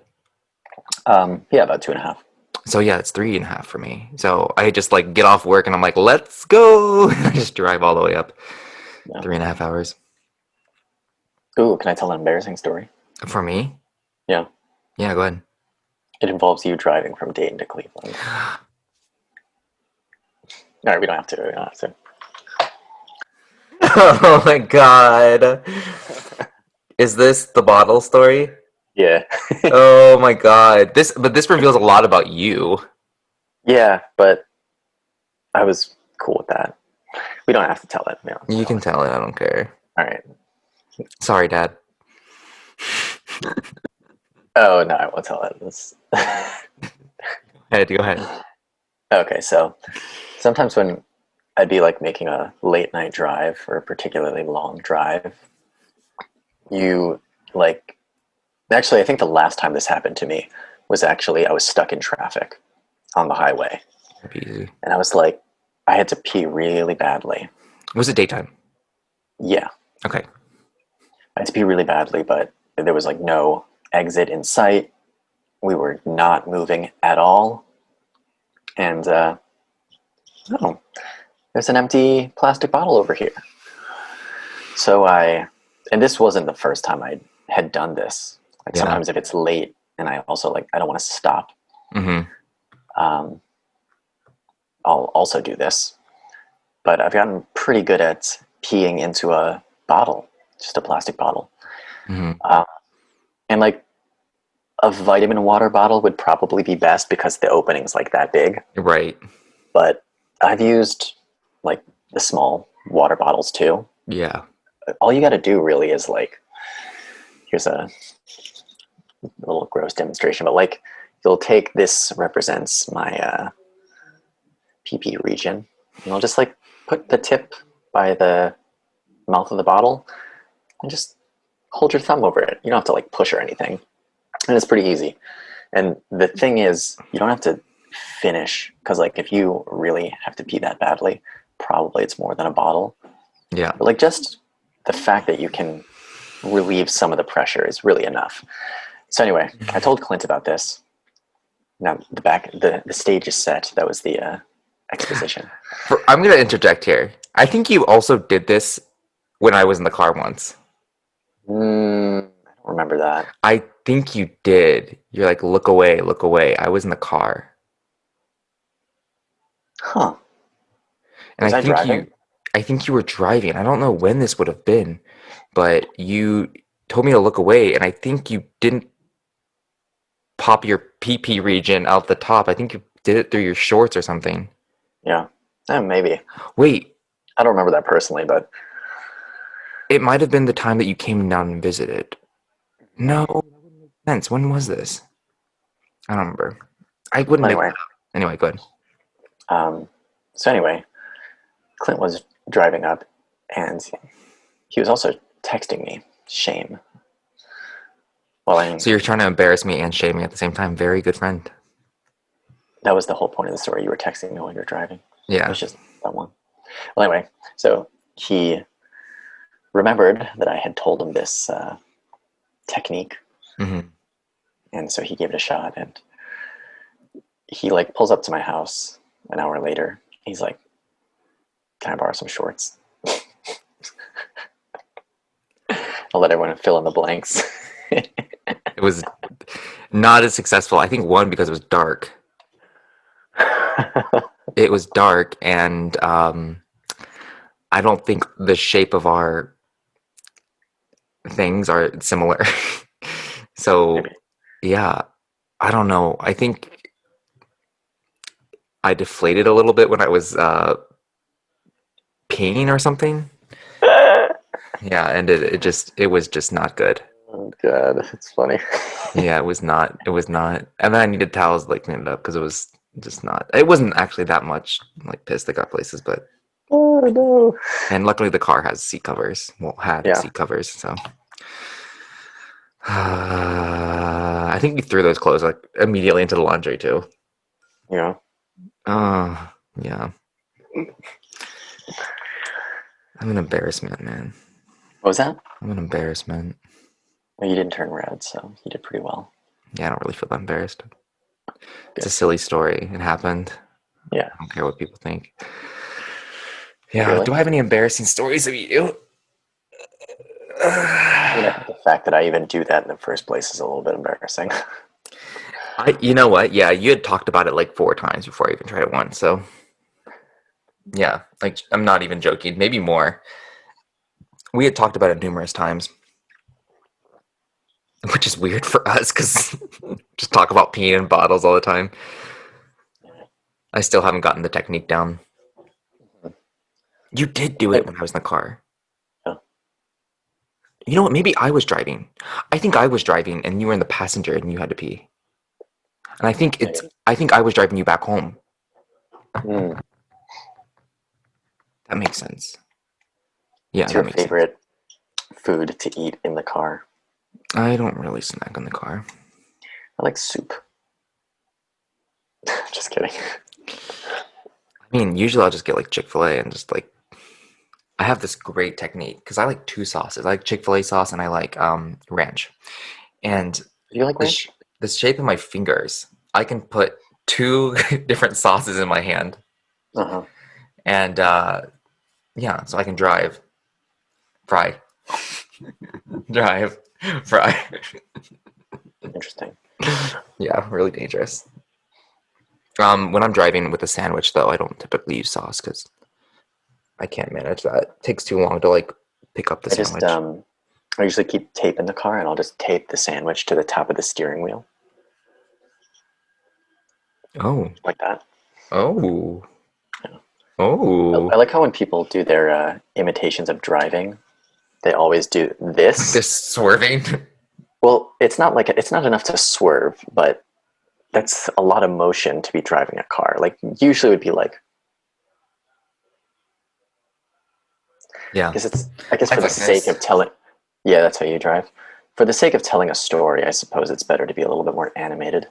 Yeah, about 2.5. So yeah, it's 3.5 for me. So I just like get off work and I'm like, let's go. I just drive all the way up. Yeah. 3.5 hours. Ooh, can I tell an embarrassing story? For me? Yeah. Yeah, go ahead. It involves you driving from Dayton to Cleveland. All right, we don't have to. We don't have to. Oh my god. Is this the bottle story? Yeah. Oh my god. This reveals a lot about you. Yeah, but I was cool with that. We don't have to tell it. We don't have to You tell can it. tell it, I don't care. All right. Sorry, Dad. Oh, no, I won't tell it. Go ahead. Okay, so sometimes when I'd be like making a late night drive or a particularly long drive, you like, actually, I think the last time this happened to me was actually I was stuck in traffic on the highway. Easy. And I was like, I had to pee really badly. Was it daytime? Yeah, Okay. I had to pee really badly, but there was like no exit in sight. We were not moving at all. And, oh, there's an empty plastic bottle over here. So and this wasn't the first time I had done this. Like Yeah. sometimes if it's late and I also like, I don't want to stop, Mm-hmm. I'll also do this. But I've gotten pretty good at peeing into a bottle, just a plastic bottle. Mm-hmm. And like a vitamin water bottle would probably be best because the opening's like that big. Right. But I've used like the small water bottles too. Yeah. All you got to do really is like, here's a little gross demonstration, but like you'll take this represents my PP region, and I'll just like put the tip by the mouth of the bottle and just hold your thumb over it. You don't have to like push or anything, and it's pretty easy. And the thing is, you don't have to finish because like if you really have to pee that badly, probably it's more than a bottle. Yeah. But like just the fact that you can relieve some of the pressure is really enough. So anyway, I told Clint about this. Now the stage is set. That was the exposition. I'm gonna interject here. I think you also did this when I was in the car once. I don't remember that. I think you did. You're like, look away, look away. I was in the car. Huh. And Was I driving? I think you were driving. I don't know when this would have been, but you told me to look away, and I think you didn't pop your PP region out the top. I think you did it through your shorts or something. Yeah. Maybe. Wait, I don't remember that personally, but it might have been the time that you came down and visited. No, that wouldn't make sense. When was this? I don't remember. I wouldn't make anyway. that up. Anyway, go ahead. So anyway, Clint was driving up, and he was also texting me. Shame. Well, So you're trying to embarrass me and shame me at the same time. Very good friend. that was the whole point of the story. You were texting me while you were driving. It Yeah. was just that one. Well, anyway, so he remembered that I had told him this technique, Mm-hmm. and so he gave it a shot. And he like pulls up to my house an hour later. He's like, "Can I borrow some shorts?" I'll let everyone fill in the blanks. It was not as successful. I think one because it was dark. It was dark, and I don't think the shape of our things are similar. So Maybe. yeah, I don't know. I think I deflated a little bit when I was peeing or something. Yeah, and it was just not good. Oh God, it's funny. Yeah, it was not. And then I needed towels like cleaned it up because it was just not. It wasn't actually that much like piss that got places, but Oh no. and luckily the car has seat covers. Well, had Yeah. seat covers, so I think we threw those clothes like immediately into the laundry too. You know? Yeah. I'm an embarrassment, man. What was that? I'm an embarrassment. Well, you didn't turn red, so you did pretty well. Yeah, I don't really feel that embarrassed. It's a Good. silly story. It happened. Yeah. I don't care what people think. Yeah. Really? Do I have any embarrassing stories of you? I mean, I think the fact that I even do that in the first place is a little bit embarrassing. You know what? Yeah, you had talked about it like 4 times before I even tried it once. So yeah, like I'm not even joking. Maybe more. We had talked about it numerous times, which is weird for us because just talk about peeing in bottles all the time. I still haven't gotten the technique down. You did do it Like, when I was in the car. yeah. You know what? Maybe I was driving. I think I was driving and you were in the passenger and you had to pee. And Maybe. I think I was driving you back home. Mm. That makes sense. Yeah, What's that your makes sense. favorite food to eat in the car? I don't really snack in the car. I like soup. Just kidding. I mean, usually I'll just get like Chick-fil-A and just like I have this great technique because I like 2 sauces. I like Chick-fil-A sauce and I like ranch. And Do you like the sh- ranch? the shape of my fingers, I can put two different sauces in my hand, Uh-huh. and yeah, so I can fry, drive, fry. Interesting. Yeah, really dangerous. When I'm driving with a sandwich, though, I don't typically use sauce because I can't manage that. It takes too long to like pick up the I just sandwich. I usually keep tape in the car and I'll just tape the sandwich to the top of the steering wheel. Oh, Like that. oh, Yeah. oh! I like how when people do their imitations of driving, they always do this. This swerving. Well, it's not enough to swerve, but that's a lot of motion to be driving a car. Like usually it would be like Yeah, because it's I guess for it's the like sake this. of telling yeah, that's how you drive. For the sake of telling a story, I suppose it's better to be a little bit more animated.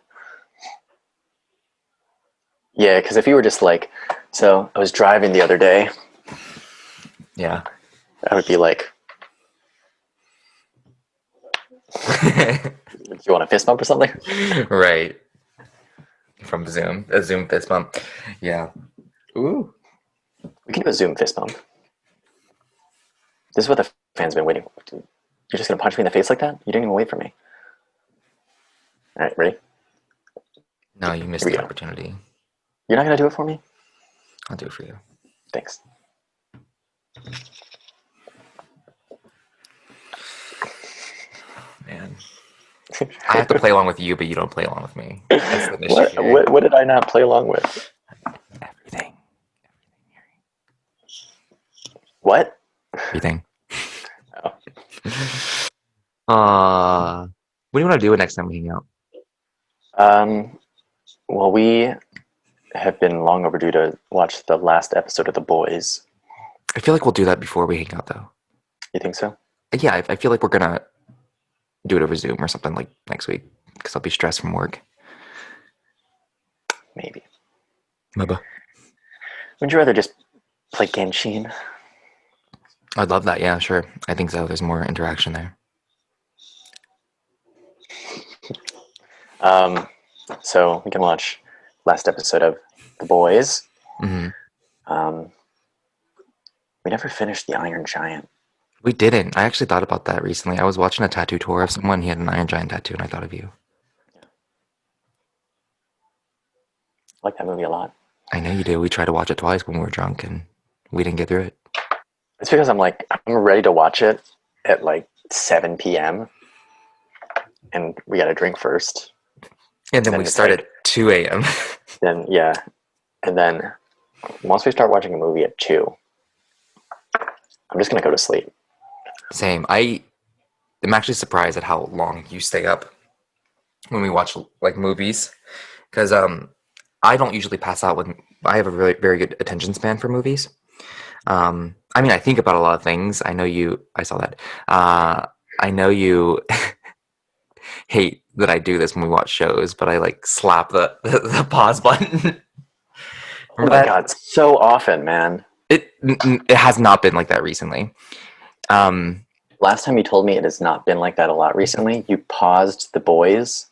Yeah, because if you were just like, so I was driving the other day, Yeah. I would be like, do you want a fist bump or something? Right. From Zoom, a Zoom fist bump. Yeah. Ooh. We can do a Zoom fist bump. This is what the fans been waiting for. Dude. You're just gonna punch me in the face like that? You didn't even wait for me. All right, ready? No, you Here missed we the go. opportunity. You're not gonna do it for me? I'll do it for you. Thanks. Man. I have to play along with you, but you don't play along with me. That's the issue What? here. What did I not play along with? Everything. What? Everything. Oh. What do you want to do next time we hang out? Um. Well, we have been long overdue to watch the last episode of The Boys. I feel like we'll do that before we hang out, though. You think so? Yeah, I feel like we're gonna do it over Zoom or something like next week because I'll be stressed from work. Maybe. Maybe. Would you rather just play Genshin? I'd love that. Yeah, sure. I think so. There's more interaction there. Um. So we can watch last episode of The Boys. Hmm. Um. We never finished The Iron Giant. We didn't. I actually thought about that recently. I was watching a tattoo tour of someone. He had an Iron Giant tattoo, and I thought of you. I like that movie a lot. I know you do. We tried to watch it twice when we were drunk, and we didn't get through it. It's because I'm ready to watch it at like 7 p.m. and we got to drink first. And then Then we it's started like- 2 a.m. Then yeah, and then once we start watching a movie at 2, I'm just gonna go to sleep. Same. I'm actually surprised at how long you stay up when we watch like movies, because I don't usually pass out when I have a really very good attention span for movies. I mean, I think about a lot of things. I know you. I saw that. I know you. hate that I do this when we watch shows, but I like slap the pause button. Oh Remember my that? god, so often, man. It has not been like that recently. Um, Last time you told me it has not been like that a lot recently. You paused The Boys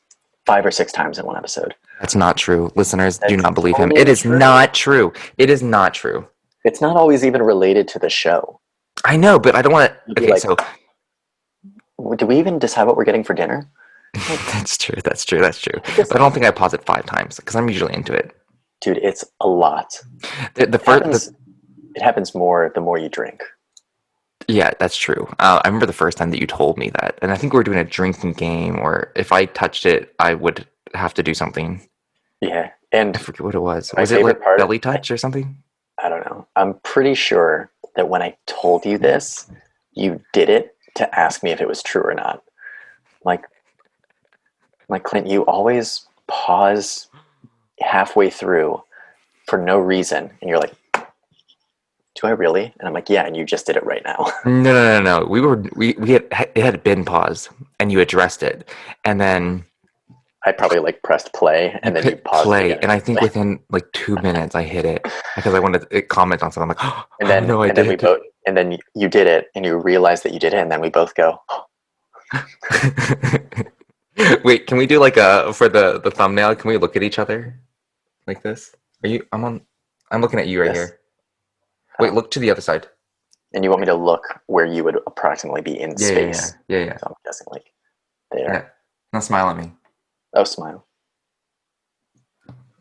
5 or 6 times in one episode. that's not true. Listeners, do That's not believe him. It totally is true. not true. It is not true. It's not always even related to the show. I know, but I don't want You'd to. be Okay, like, so do we even decide what we're getting for dinner? that's true. That's true. That's true. Take a But I don't second. think I pause it 5 times because I'm usually into it. Dude, it's a lot. The first, It happens more the more you drink. yeah, that's true. I remember the first time that you told me that, and I think we were doing a drinking game, or if I touched it, I would have to do something. Yeah. I And forget what it was. my Was it like favorite part, belly touch or something? I don't know. I'm pretty sure that when I told you this, you did it to ask me if it was true or not. Like, Clint, you always pause halfway through for no reason, and you're like, "Do I really?" And I'm like, "Yeah," and you just did it right now. No. We had it had been paused, and you addressed it, and then I probably like pressed play, and then you hit paused it play, again. and I think within like 2 minutes I hit it because I wanted to comment on something. I'm like, And oh then, no, I and then we did. both, and then you did it, and you realized that you did it, and then we both go, Wait, can we do like a for the thumbnail? Can we look at each other like this? Are you? I'm looking at you right "This." here. Wait, Oh. look to the other side. And you want me to look where you would approximately be in Yeah, space. yeah. So I'm guessing like there. Yeah. Now smile at me. Oh, smile.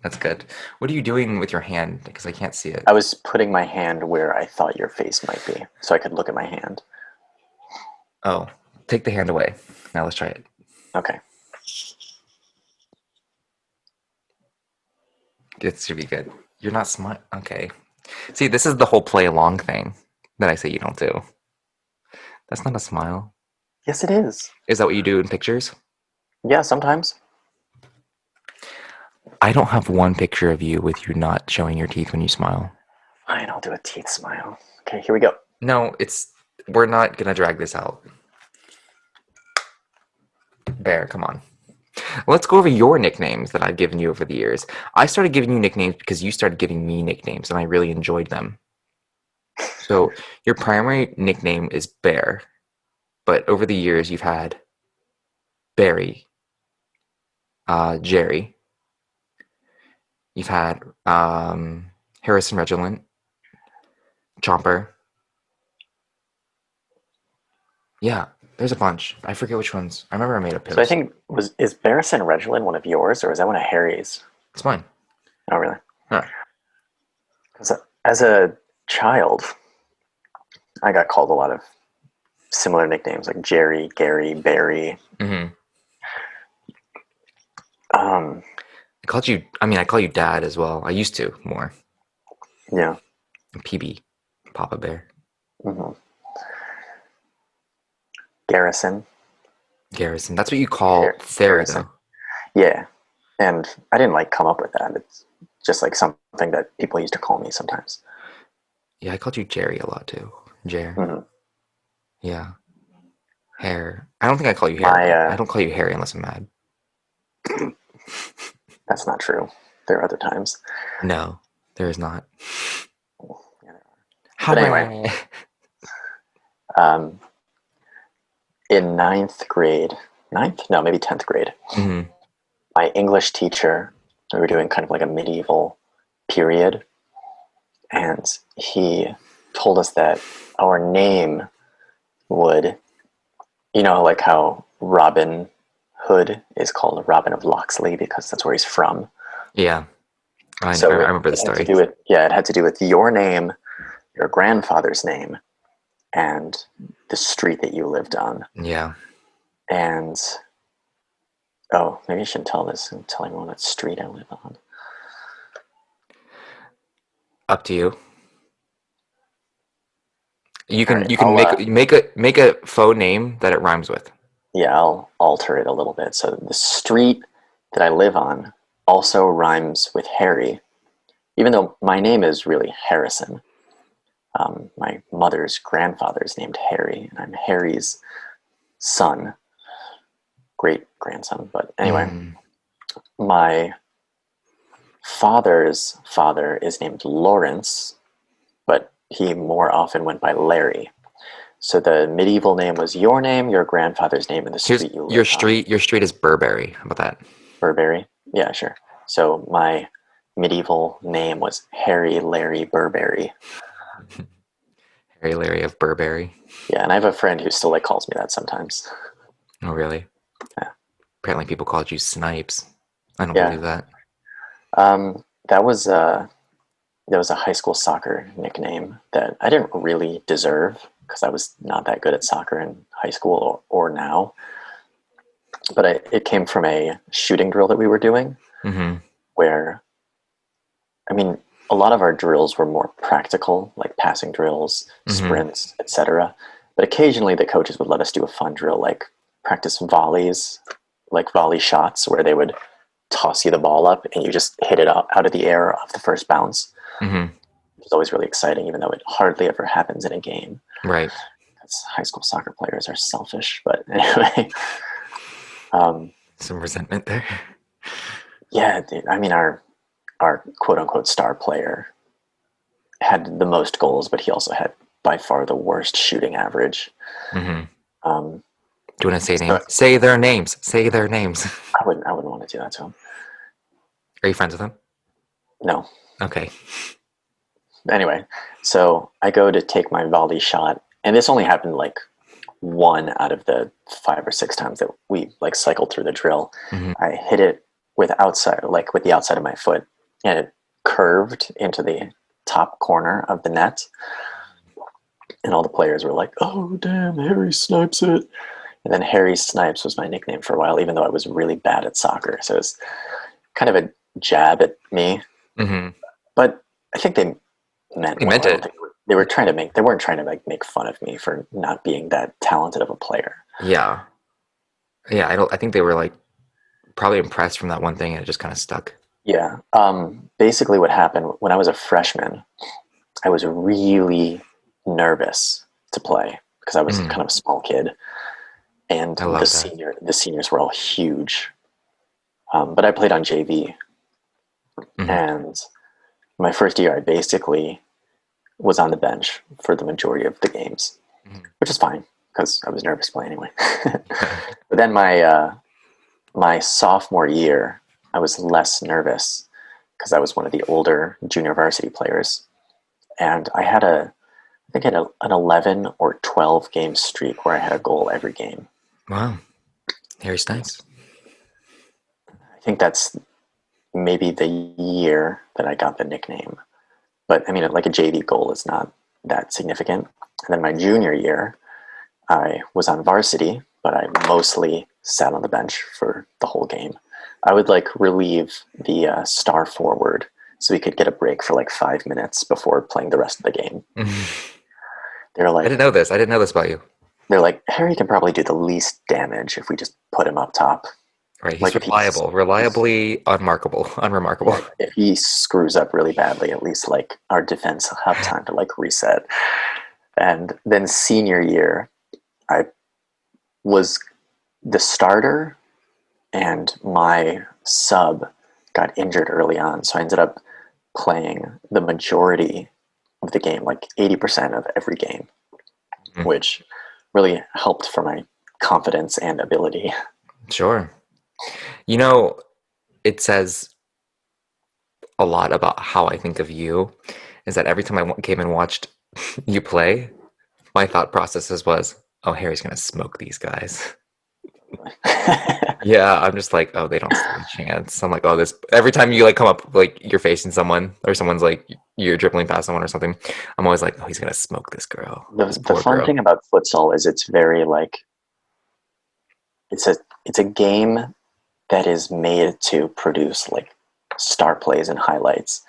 That's good. What are you doing with your hand? Because I can't see it. I was putting my hand where I thought your face might be, so I could look at my hand. Oh, take the hand away. Now let's try it. Okay. It should be good. You're not smart. Okay. See, this is the whole play along thing that I say you don't do. That's not a smile. Yes, it is. Is that what you do in pictures? Yeah, sometimes. I don't have one picture of you with you not showing your teeth when you smile. Fine, I'll do a teeth smile. Okay, here we go. No, we're not gonna drag this out. Bear, come on. Let's go over your nicknames that I've given you over the years. I started giving you nicknames because you started giving me nicknames, and I really enjoyed them. So your primary nickname is Bear, but over the years you've had Barry, Jerry. You've had Harrison Regilant, Chomper. Yeah, there's a bunch. I forget which ones. I remember I made a post. So I think is Barrison Regiland one of yours, or is that one of Harry's? It's mine. Oh, really? Huh. Because as a child, I got called a lot of similar nicknames like Jerry, Gary, Barry. Mm-hmm. Um, I call you Dad as well. I used to more. yeah. PB, Papa Bear. Mm-hmm. Garrison. Garrison. That's what you call Sarah, Garrison. though. Yeah. And I didn't like come up with that. It's just like something that people used to call me sometimes. Yeah, I called you Jerry a lot too. Jer. Mm-hmm. Yeah. Hair. I don't think I call you Harry. I don't call you Harry unless I'm mad. That's not true. There are other times. No, there is not. Yeah, there are. How But anyway. In ninth grade, maybe 10th grade, Mm-hmm. my English teacher, we were doing kind of like a medieval period, and he told us that our name would, like how Robin Hood is called Robin of Locksley because that's where he's from. Yeah. I So remember the it had story. it had to do with your name, your grandfather's name, and the street that you lived on. Yeah. And maybe I shouldn't tell this and tell everyone what street I live on. Up to you. You can Alright, you can I'll, make a faux name that it rhymes with. Yeah, I'll alter it a little bit. So the street that I live on also rhymes with Harry, even though my name is really Harrison. My mother's grandfather is named Harry, and I'm Harry's son, great grandson. But anyway, Mm. my father's father is named Lawrence, but he more often went by Larry. So the medieval name was your name, your grandfather's name, and the Here's street you your lived on. street. Your street is Burberry. How about that? Burberry. Yeah, sure. So my medieval name was Harry Larry Burberry. Harry Larry of Burberry. Yeah, and I have a friend who still like calls me that sometimes. Oh, really? Yeah. Apparently, people called you Snipes. I don't Yeah. believe that. That was a high school soccer nickname that I didn't really deserve because I was not that good at soccer in high school or now. But it came from a shooting drill that we were doing Mm-hmm. where, I mean, a lot of our drills were more practical, like passing drills, Mm-hmm. sprints, etc. But occasionally the coaches would let us do a fun drill like practice volleys, like volley shots where they would toss you the ball up and you just hit it out of the air off the first bounce. Mm-hmm. It's always really exciting, even though it hardly ever happens in a game. Right. Because high school soccer players are selfish. But anyway, um, Some resentment there. yeah, dude, I mean, our quote unquote star player had the most goals, but he also had by far the worst shooting average. Mm-hmm. Um, Do you want to say so names? Say their names. Say their names. I wouldn't want to do that to him. Are you friends with them? No. Okay. Anyway, so I go to take my volley shot, and this only happened like one out of the 5 or 6 times that we like cycled through the drill. Mm-hmm. I hit it with the outside of my foot, and it curved into the top corner of the net. And all the players were like, "Oh, damn, Harry snipes it!" And then Harry Snipes was my nickname for a while, even though I was really bad at soccer. So it was kind of a jab at me. Mm-hmm. But I think they meant You well. meant I don't it. think they were trying to make. They weren't trying to like make fun of me for not being that talented of a player. Yeah. Yeah. I think they were like probably impressed from that one thing, and it just kind of stuck. Yeah. Basically, what happened when I was a freshman, I was really nervous to play because I was Mm. kind of a small kid, and I love that. the seniors were all huge. But I played on JV, Mm-hmm. and my first year, I basically was on the bench for the majority of the games, Mm-hmm. which is fine because I was nervous playing anyway. But then my sophomore year, I was less nervous because I was one of the older junior varsity players, and I think I had an 11 or 12 game streak where I had a goal every game. Wow. Harry Snipes. I think that's maybe the year that I got the nickname. But I mean, like a JV goal is not that significant. And then my junior year, I was on varsity, but I mostly sat on the bench for the whole game. I would like relieve the star forward so we could get a break for like 5 minutes before playing the rest of the game. I They're didn't like, know this. I didn't know this about you. Harry can probably do the least damage if we just put him up top. Right. He's Like if reliable. Reliably unmarkable. Unremarkable. if he screws up really badly, at least like our defense will have time to like reset. And then senior year, I was the starter, and my sub got injured early on, so I ended up playing the majority of the game, like 80% of every game, Mhm. which really helped for my confidence and ability. Sure. You know, it says a lot about how I think of you is that every time I came and watched you play, my thought processes was, oh, Harry's going to smoke these guys. Yeah, I'm just like, oh, they don't stand a chance. I'm like, oh, this. Every time you like come up, like you're facing someone, or someone's like you're dribbling past someone or something, I'm always like, oh, he's gonna smoke this girl, this The poor fun girl. thing about futsal is it's very like it's a game that is made to produce like star plays and highlights,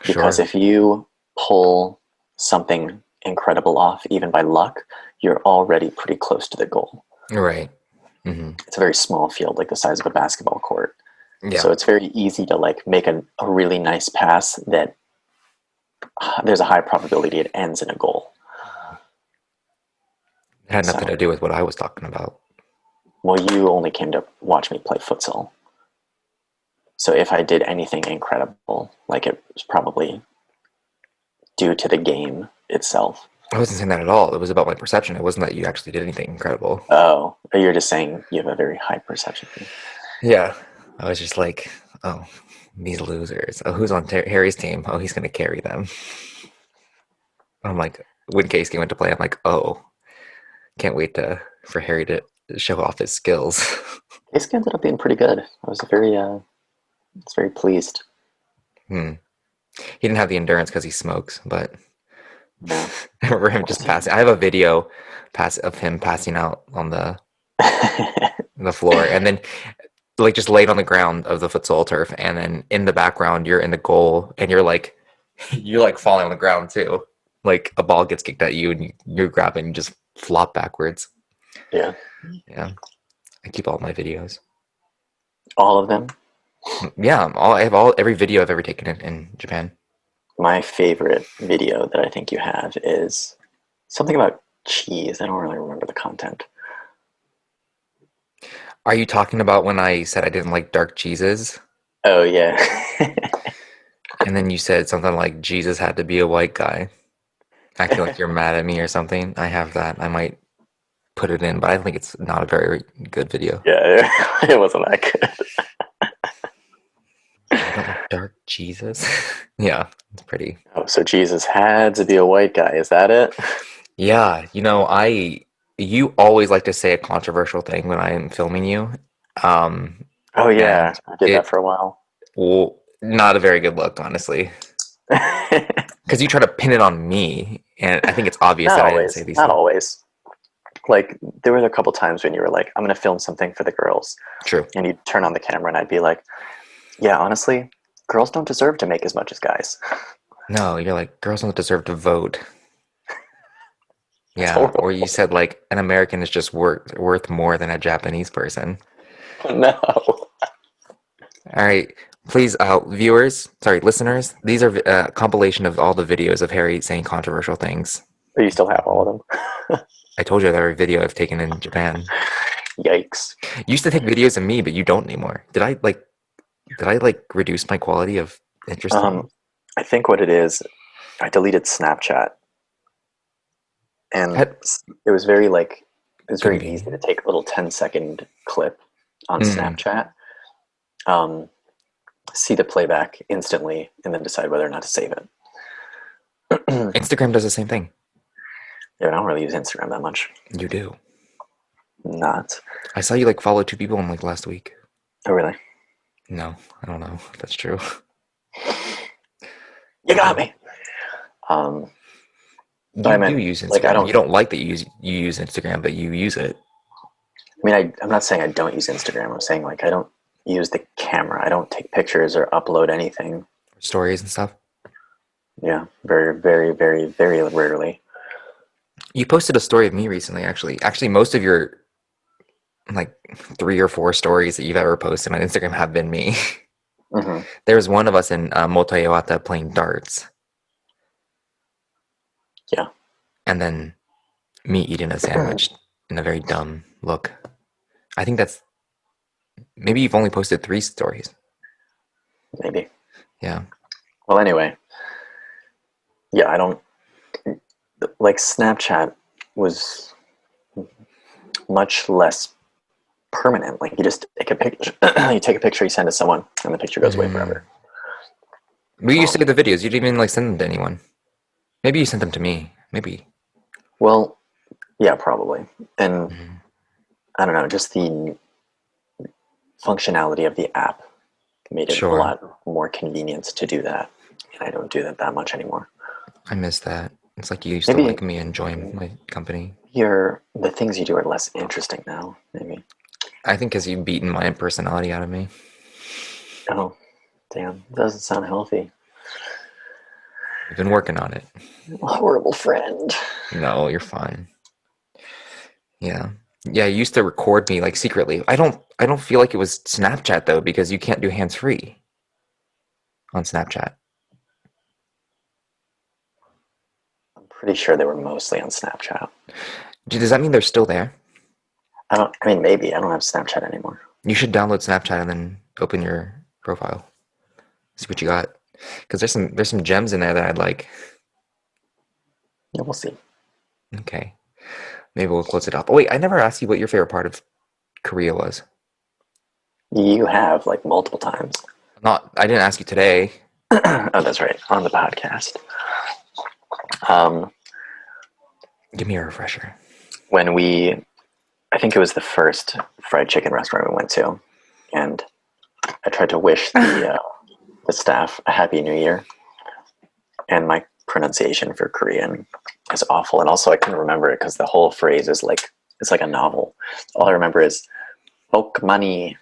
because Sure. if you pull something incredible off even by luck, you're already pretty close to the goal. Right. Hmm. It's a very small field, like the size of a basketball court, Yeah. so it's very easy to like make a really nice pass that there's a high probability it ends in a goal. It had nothing So to do with what I was talking about. Well, you only came to watch me play futsal. So if I did anything incredible, like it was probably due to the game itself. I wasn't saying that at all. It was about my perception. It wasn't that you actually did anything incredible. Oh, you're just saying you have a very high perception. Yeah. I was just like, oh, these losers. Oh, who's on Harry's team? Oh, he's going to carry them. I'm like, when Case came into play, I'm like, oh, can't wait for Harry to show off his skills. Case ended up being pretty good. I was very pleased. Hmm. He didn't have the endurance because he smokes, but Yeah. I remember him just passing. I have a video of him passing out on the floor, and then like just laid on the ground of the futsal turf, and then in the background you're in the goal, and you're like falling on the ground too. Like a ball gets kicked at you, and you're grabbing, and just flop backwards. Yeah. Yeah, I keep all my videos. All of them. Yeah, I have every video I've ever taken in Japan. My favorite video that I think you have is something about cheese. I don't really remember the content. Are you talking about when I said I didn't like dark cheeses? Oh yeah. And then you said something like Jesus had to be a white guy. Acting like you're mad at me or something. I have that. I might put it in, but I think it's not a very good video. Yeah, it wasn't that good. I don't like dark Jesus. Yeah, it's pretty. Oh, so Jesus had to be a white guy. Is that it? Yeah, you always like to say a controversial thing when I am filming you. Um, Oh yeah, and I did that it for a while. well, not a very good look, honestly. Because you try to pin it on me, and I think it's obvious Not that I didn't say always. these Not things. always. Like there were a couple times when you were like, "I'm going to film something for the girls," True. and you'd turn on the camera, and I'd be like, "Yeah, honestly, girls don't deserve to make as much as guys." No, you're like, girls don't deserve to vote. That's Yeah, or horrible. you said like an American is just worth more than a Japanese person. No. All right, please, listeners, these are a compilation of all the videos of Harry saying controversial things. But you still have all of them. I told you that every video I've taken in Japan. Yikes. You used to take videos of me, but you don't anymore. Did I reduce my quality of interest in you? I think what it is, I deleted Snapchat, and That, it was very easy to convenient. take a little 10-second clip on Mm. Snapchat, um, see the playback instantly, and then decide whether or not to save it. Yeah, Instagram does the same thing. I don't really use Instagram that much. You do. Not. I saw you follow two people in last week. Oh, really? No, I don't know if that's true. You got me. But I You do meant, use I Instagram. don't. You don't like that you use Instagram, but you use it. I mean, I'm not saying I don't use Instagram. I'm saying I don't use the camera. I don't take pictures or upload anything. Stories and stuff. Yeah, very, very, very, very rarely. You posted a story of me recently, actually. Actually, most of your 3 or 4 stories that you've ever posted on Instagram have been me. Hmm. There was one of us in Motoyawata playing darts. Yeah. And then me eating a sandwich in a very dumb look. I think that's maybe you've only posted 3 stories. Maybe. Yeah. Well, anyway, yeah, I don't Snapchat was much less permanent. Like you just take a picture, you take a picture, you send it to someone, and the picture goes away forever. But you saved the videos. You didn't even send them to anyone. Maybe you sent them to me. Maybe. Well, yeah, probably. And Mhm. I don't know, just the functionality of the app made it a Sure. lot more convenient to do that. And I don't do that much anymore. I miss that. It's like you used to Maybe like me and join my company. the things you do are less interesting now. Maybe. I think because you've beaten my personality out of me. Oh, damn, doesn't sound healthy. I've been working on it. Horrible friend. No, you're fine. Yeah. Yeah, you used to record me secretly. I don't feel like it was Snapchat though, because you can't do hands free on Snapchat. I'm pretty sure they were mostly on Snapchat. Does that mean they're still there? I mean, maybe. I don't have Snapchat anymore. You should download Snapchat and then open your profile. See what you got. Because there's some gems in there that I'd like. Yeah, we'll see. Okay. Maybe we'll close it up. Oh wait, I never asked you what your favorite part of Korea was. You have like multiple times. I didn't ask you today. Oh, that's right. On the podcast. Give me a refresher. When I think it was the first fried chicken restaurant we went to, and I tried to wish the staff a happy new year, and my pronunciation for Korean is awful, and also I couldn't remember it because the whole phrase is like it's like a novel. All I remember is "bok money."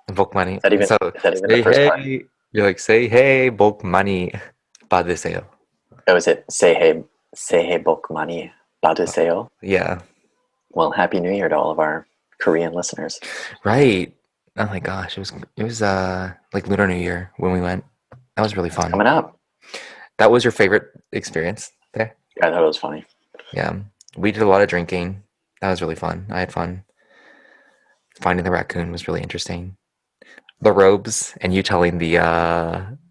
Bok money. Is that even So the first part? You're like, say hey, bok money 받으세요. Oh, is it say hey bok money 받으세요? Yeah. Well, happy new year to all of our Korean listeners. Right. Oh my gosh, it was like Lunar New Year when we went. That was really fun. Coming up. That was your favorite experience there? I thought it was funny. Yeah. We did a lot of drinking. That was really fun. I had fun. Finding the raccoon was really interesting. The robes and you telling the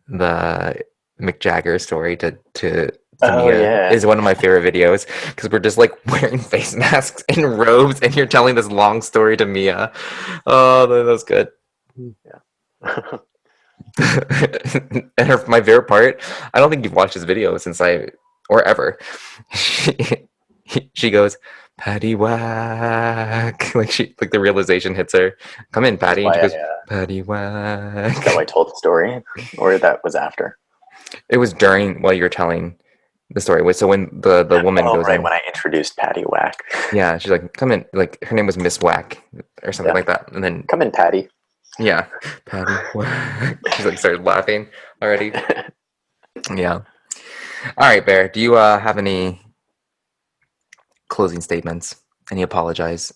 Mick Jagger story to Oh, Mia yeah. is one of my favorite videos because we're just like wearing face masks and robes and you're telling this long story to Mia. Oh, that was good. Yeah. And my favorite part, I don't think you've watched this video since or ever. She goes, Patty whack. Like the realization hits her. Come in, Patty. And she goes, Patty whack. Is that why I told the story? Or that was after? It was while you were telling the story. So when the woman goes in. When I introduced Patty Whack. Yeah, she's like, come in. Like her name was Miss Whack or something like that. And then come in, Patty. Yeah. Patty Whack. She's like started laughing already. Yeah. All right, Bear. Do you have any closing statements? Any apologies?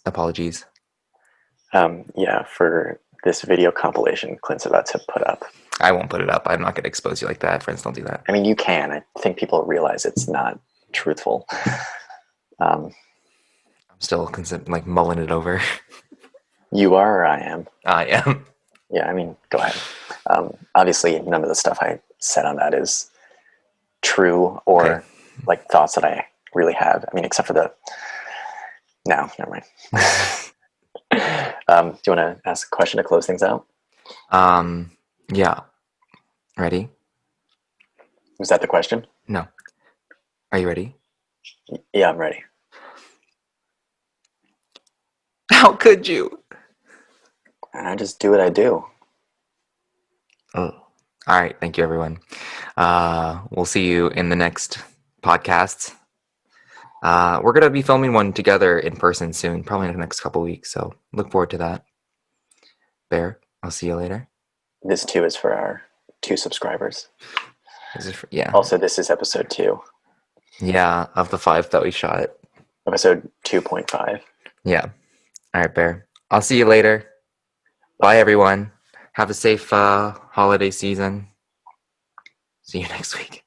Yeah, for this video compilation Clint's about to put up. I won't put it up. I'm not going to expose you like that. Friends don't do that. I mean, you can. I think people realize it's not truthful. I'm still like mulling it over. You are or I am? I am. Yeah, I mean, go ahead. Obviously, none of the stuff I said on that is true or like thoughts that I really have. I mean, except for no, never mind. Do you want to ask a question to close things out? Yeah. Ready? Was that the question? No. Are you ready? Yeah, I'm ready. How could you? I just do what I do. Oh. All right. Thank you, everyone. We'll see you in the next podcast. We're going to be filming one together in person soon, probably in the next couple weeks. So look forward to that. Bear, I'll see you later. This too is for our 2 subscribers. Yeah. Also, this is episode 2. Yeah, of the 5 that we shot. Episode 2.5. Yeah. All right, Bear. I'll see you later. Bye, everyone. Have a safe holiday season. See you next week.